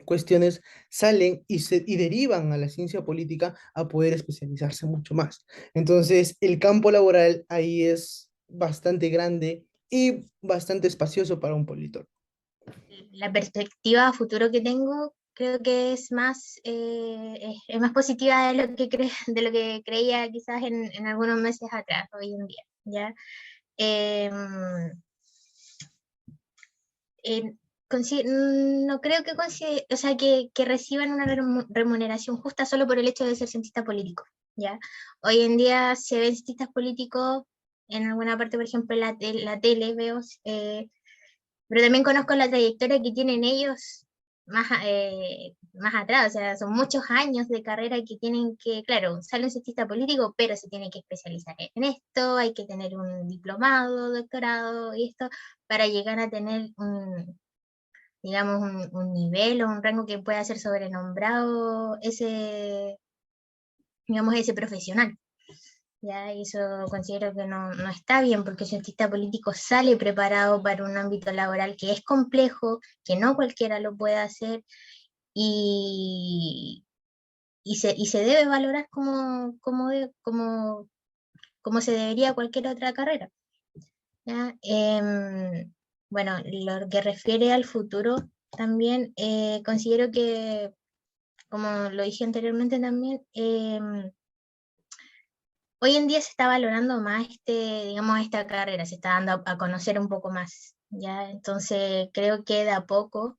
cuestiones salen y derivan a la ciencia política a poder especializarse mucho más. Entonces, el campo laboral ahí es bastante grande y bastante espacioso para un politólogo. La perspectiva a futuro que tengo creo que es más positiva de lo que, de lo que creía quizás en algunos meses atrás, hoy en día, ¿ya? No creo que, o sea, que reciban una remuneración justa solo por el hecho de ser cientista político, ¿ya? Hoy en día se ven cientistas políticos en alguna parte, por ejemplo, en la tele veo, pero también conozco la trayectoria que tienen ellos más atrás, o sea, son muchos años de carrera que tienen que, claro, sale un cientista político, pero se tiene que especializar en esto, hay que tener un diplomado, doctorado y esto, para llegar a tener digamos, un nivel o un rango que pueda ser sobrenombrado digamos, ese profesional. Ya, y eso considero que no está bien, porque el cientista político sale preparado para un ámbito laboral que es complejo, que no cualquiera lo puede hacer, y se debe valorar como se debería cualquier otra carrera. ¿Ya? Bueno, lo que refiere al futuro, también considero que, como lo dije anteriormente también, hoy en día se está valorando más digamos, esta carrera, se está dando a conocer un poco más, ¿ya? Entonces creo que de a poco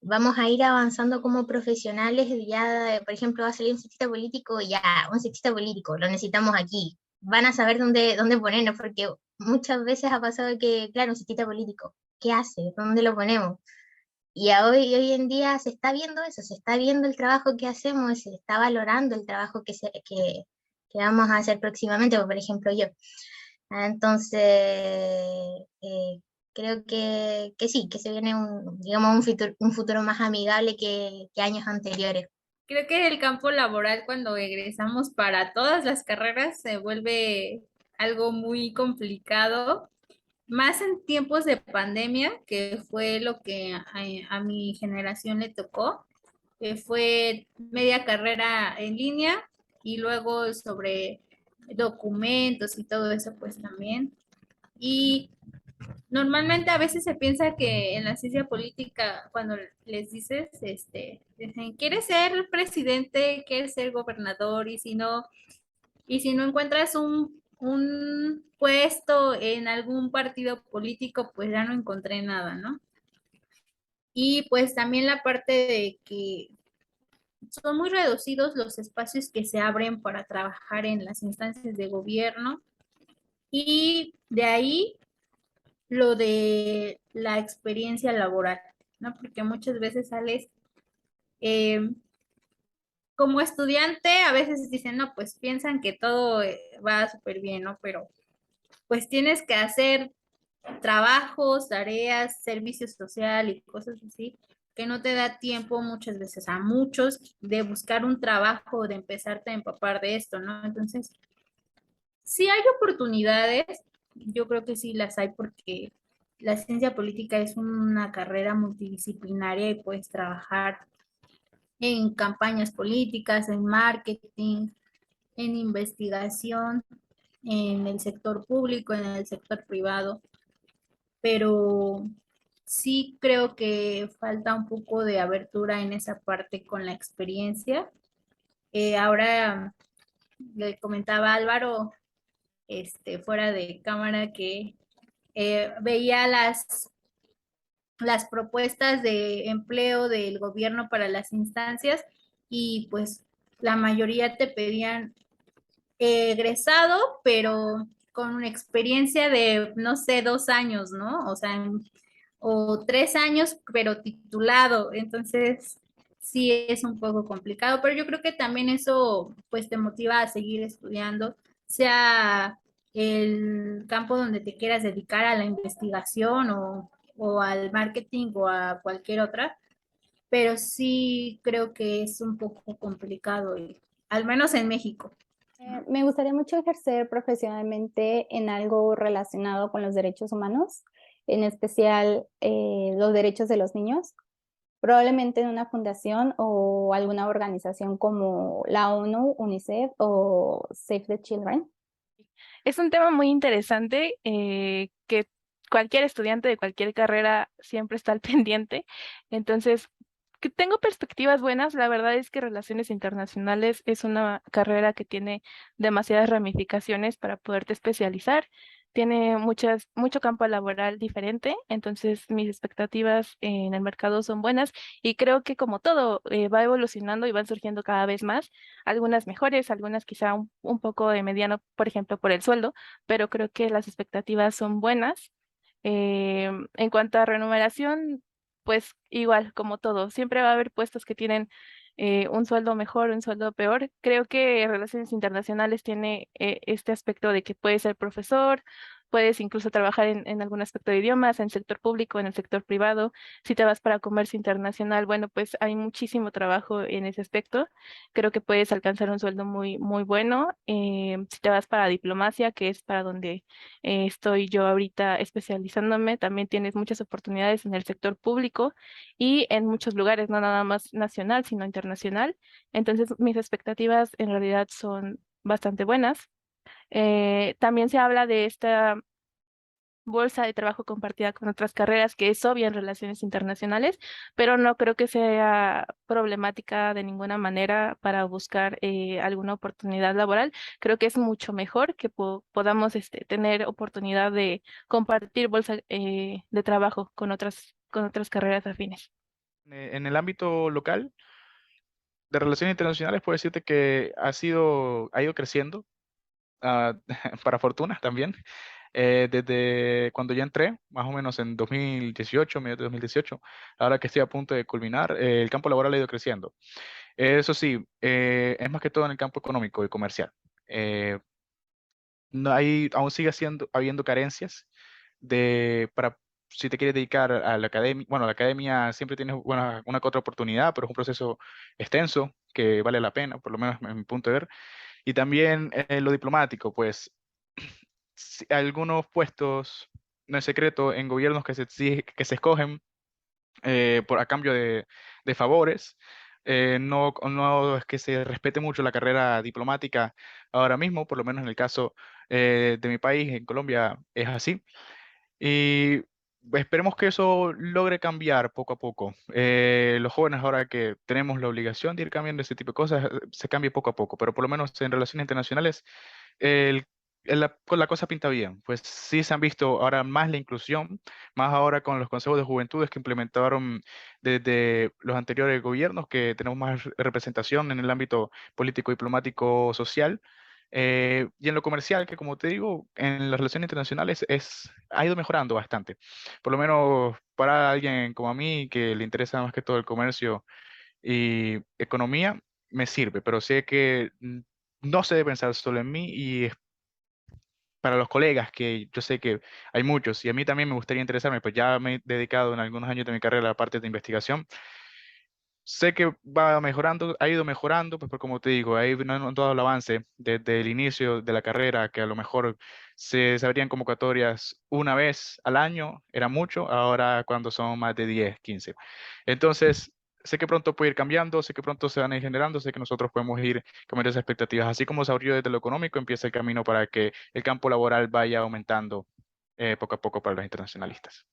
vamos a ir avanzando como profesionales, ya, por ejemplo, va a salir un cientista político, ya, un cientista político, lo necesitamos aquí, van a saber dónde ponernos, porque muchas veces ha pasado que, claro, un cientista político, ¿qué hace? ¿Dónde lo ponemos? Y hoy en día se está viendo eso, se está viendo el trabajo que hacemos, se está valorando el trabajo que vamos a hacer próximamente, por ejemplo yo. Entonces, creo que sí, que se viene digamos, un futuro más amigable que años anteriores. Creo que el campo laboral cuando egresamos para todas las carreras se vuelve algo muy complicado, más en tiempos de pandemia, que fue lo que a mi generación le tocó, que fue media carrera en línea y luego sobre documentos y todo eso pues también. Y normalmente a veces se piensa que en la ciencia política, cuando les dices, dicen, ¿quieres ser presidente? ¿Quieres ser gobernador? Y si no encuentras un puesto en algún partido político, pues ya no encontré nada, ¿no? Y pues también la parte de que son muy reducidos los espacios que se abren para trabajar en las instancias de gobierno. Y de ahí lo de la experiencia laboral, ¿no? Porque muchas veces sales eh, como estudiante, a veces dicen, no, pues piensan que todo va súper bien, ¿no? Pero pues tienes que hacer trabajos, tareas, servicio social y cosas así, que no te da tiempo muchas veces a muchos de buscar un trabajo, de empezarte a empapar de esto, ¿no? Entonces, sí hay oportunidades, yo creo que sí las hay porque la ciencia política es una carrera multidisciplinaria y puedes trabajar en campañas políticas, en marketing, en investigación, en el sector público, en el sector privado, pero sí creo que falta un poco de abertura en esa parte con la experiencia. Ahora le comentaba a Álvaro, fuera de cámara, que veía las propuestas de empleo del gobierno para las instancias y pues la mayoría te pedían egresado, pero con una experiencia de, no sé, 2 años, ¿no? O sea, o 3 años, pero titulado. Entonces, sí es un poco complicado, pero yo creo que también eso pues te motiva a seguir estudiando, sea el campo donde te quieras dedicar a la investigación o al marketing o a cualquier otra, pero sí creo que es un poco complicado, al menos en México. Me gustaría mucho ejercer profesionalmente en algo relacionado con los derechos humanos, en especial los derechos de los niños, probablemente en una fundación o alguna organización como la ONU, UNICEF o Save the Children. Es un tema muy interesante que cualquier estudiante de cualquier carrera siempre está al pendiente. Entonces, que tengo perspectivas buenas. La verdad es que Relaciones Internacionales es una carrera que tiene demasiadas ramificaciones para poderte especializar. Tiene mucho campo laboral diferente, entonces mis expectativas en el mercado son buenas y creo que como todo va evolucionando y van surgiendo cada vez más, algunas mejores, algunas quizá un poco de mediano, por ejemplo, por el sueldo, pero creo que las expectativas son buenas. En cuanto a remuneración, pues igual, como todo, siempre va a haber puestos que tienen un sueldo mejor, un sueldo peor. Creo que Relaciones Internacionales tiene este aspecto de que puedes ser profesor, puedes incluso trabajar en algún aspecto de idiomas, en el sector público, en el sector privado. Si te vas para comercio internacional, bueno, pues hay muchísimo trabajo en ese aspecto. Creo que puedes alcanzar un sueldo muy, muy bueno. Si te vas para diplomacia, que es para donde estoy yo ahorita especializándome, también tienes muchas oportunidades en el sector público y en muchos lugares, no nada más nacional, sino internacional. Entonces, mis expectativas en realidad son bastante buenas. También se habla de esta bolsa de trabajo compartida con otras carreras, que es obvia en relaciones internacionales, pero no creo que sea problemática de ninguna manera para buscar alguna oportunidad laboral. Creo que es mucho mejor que podamos tener oportunidad de compartir bolsa de trabajo con otras carreras afines. En el ámbito local de relaciones internacionales, puedo decirte que ha ido creciendo, para fortuna también. Desde cuando ya entré, más o menos en 2018, medio de 2018, ahora que estoy a punto de culminar, el campo laboral ha ido creciendo. Eso sí, es más que todo en el campo económico y comercial. No aún sigue habiendo carencias para si te quieres dedicar a la academia, bueno, la academia siempre tienes una que otra oportunidad, pero es un proceso extenso que vale la pena, por lo menos en mi punto de ver. Y también lo diplomático, pues algunos puestos, no es secreto, en gobiernos que se escogen a cambio de favores. No es que se respete mucho la carrera diplomática ahora mismo, por lo menos en el caso de mi país, en Colombia, es así. Y esperemos que eso logre cambiar poco a poco. Los jóvenes ahora que tenemos la obligación de ir cambiando ese tipo de cosas, se cambie poco a poco, pero por lo menos en relaciones internacionales el, con la cosa pinta bien. Pues sí se han visto ahora más la inclusión, más ahora con los consejos de juventudes que implementaron desde los anteriores gobiernos, que tenemos más representación en el ámbito político, diplomático, social. Y en lo comercial, que como te digo, en las relaciones internacionales ha ido mejorando bastante. Por lo menos para alguien como a mí, que le interesa más que todo el comercio y economía, me sirve, pero sé que no se debe pensar solo en mí y para los colegas, que yo sé que hay muchos, y a mí también me gustaría interesarme, pues ya me he dedicado en algunos años de mi carrera a la parte de investigación. Sé que va mejorando, ha ido mejorando, pues como te digo, ahí no han dado el avance desde el inicio de la carrera, que a lo mejor se abrían convocatorias una vez al año, era mucho, ahora cuando son más de 10, 15. Entonces, sé que pronto puede ir cambiando, sé que pronto se van a ir generando, sé que nosotros podemos ir cambiando esas expectativas. Así como se abrió desde lo económico, empieza el camino para que el campo laboral vaya aumentando poco a poco para los internacionalistas.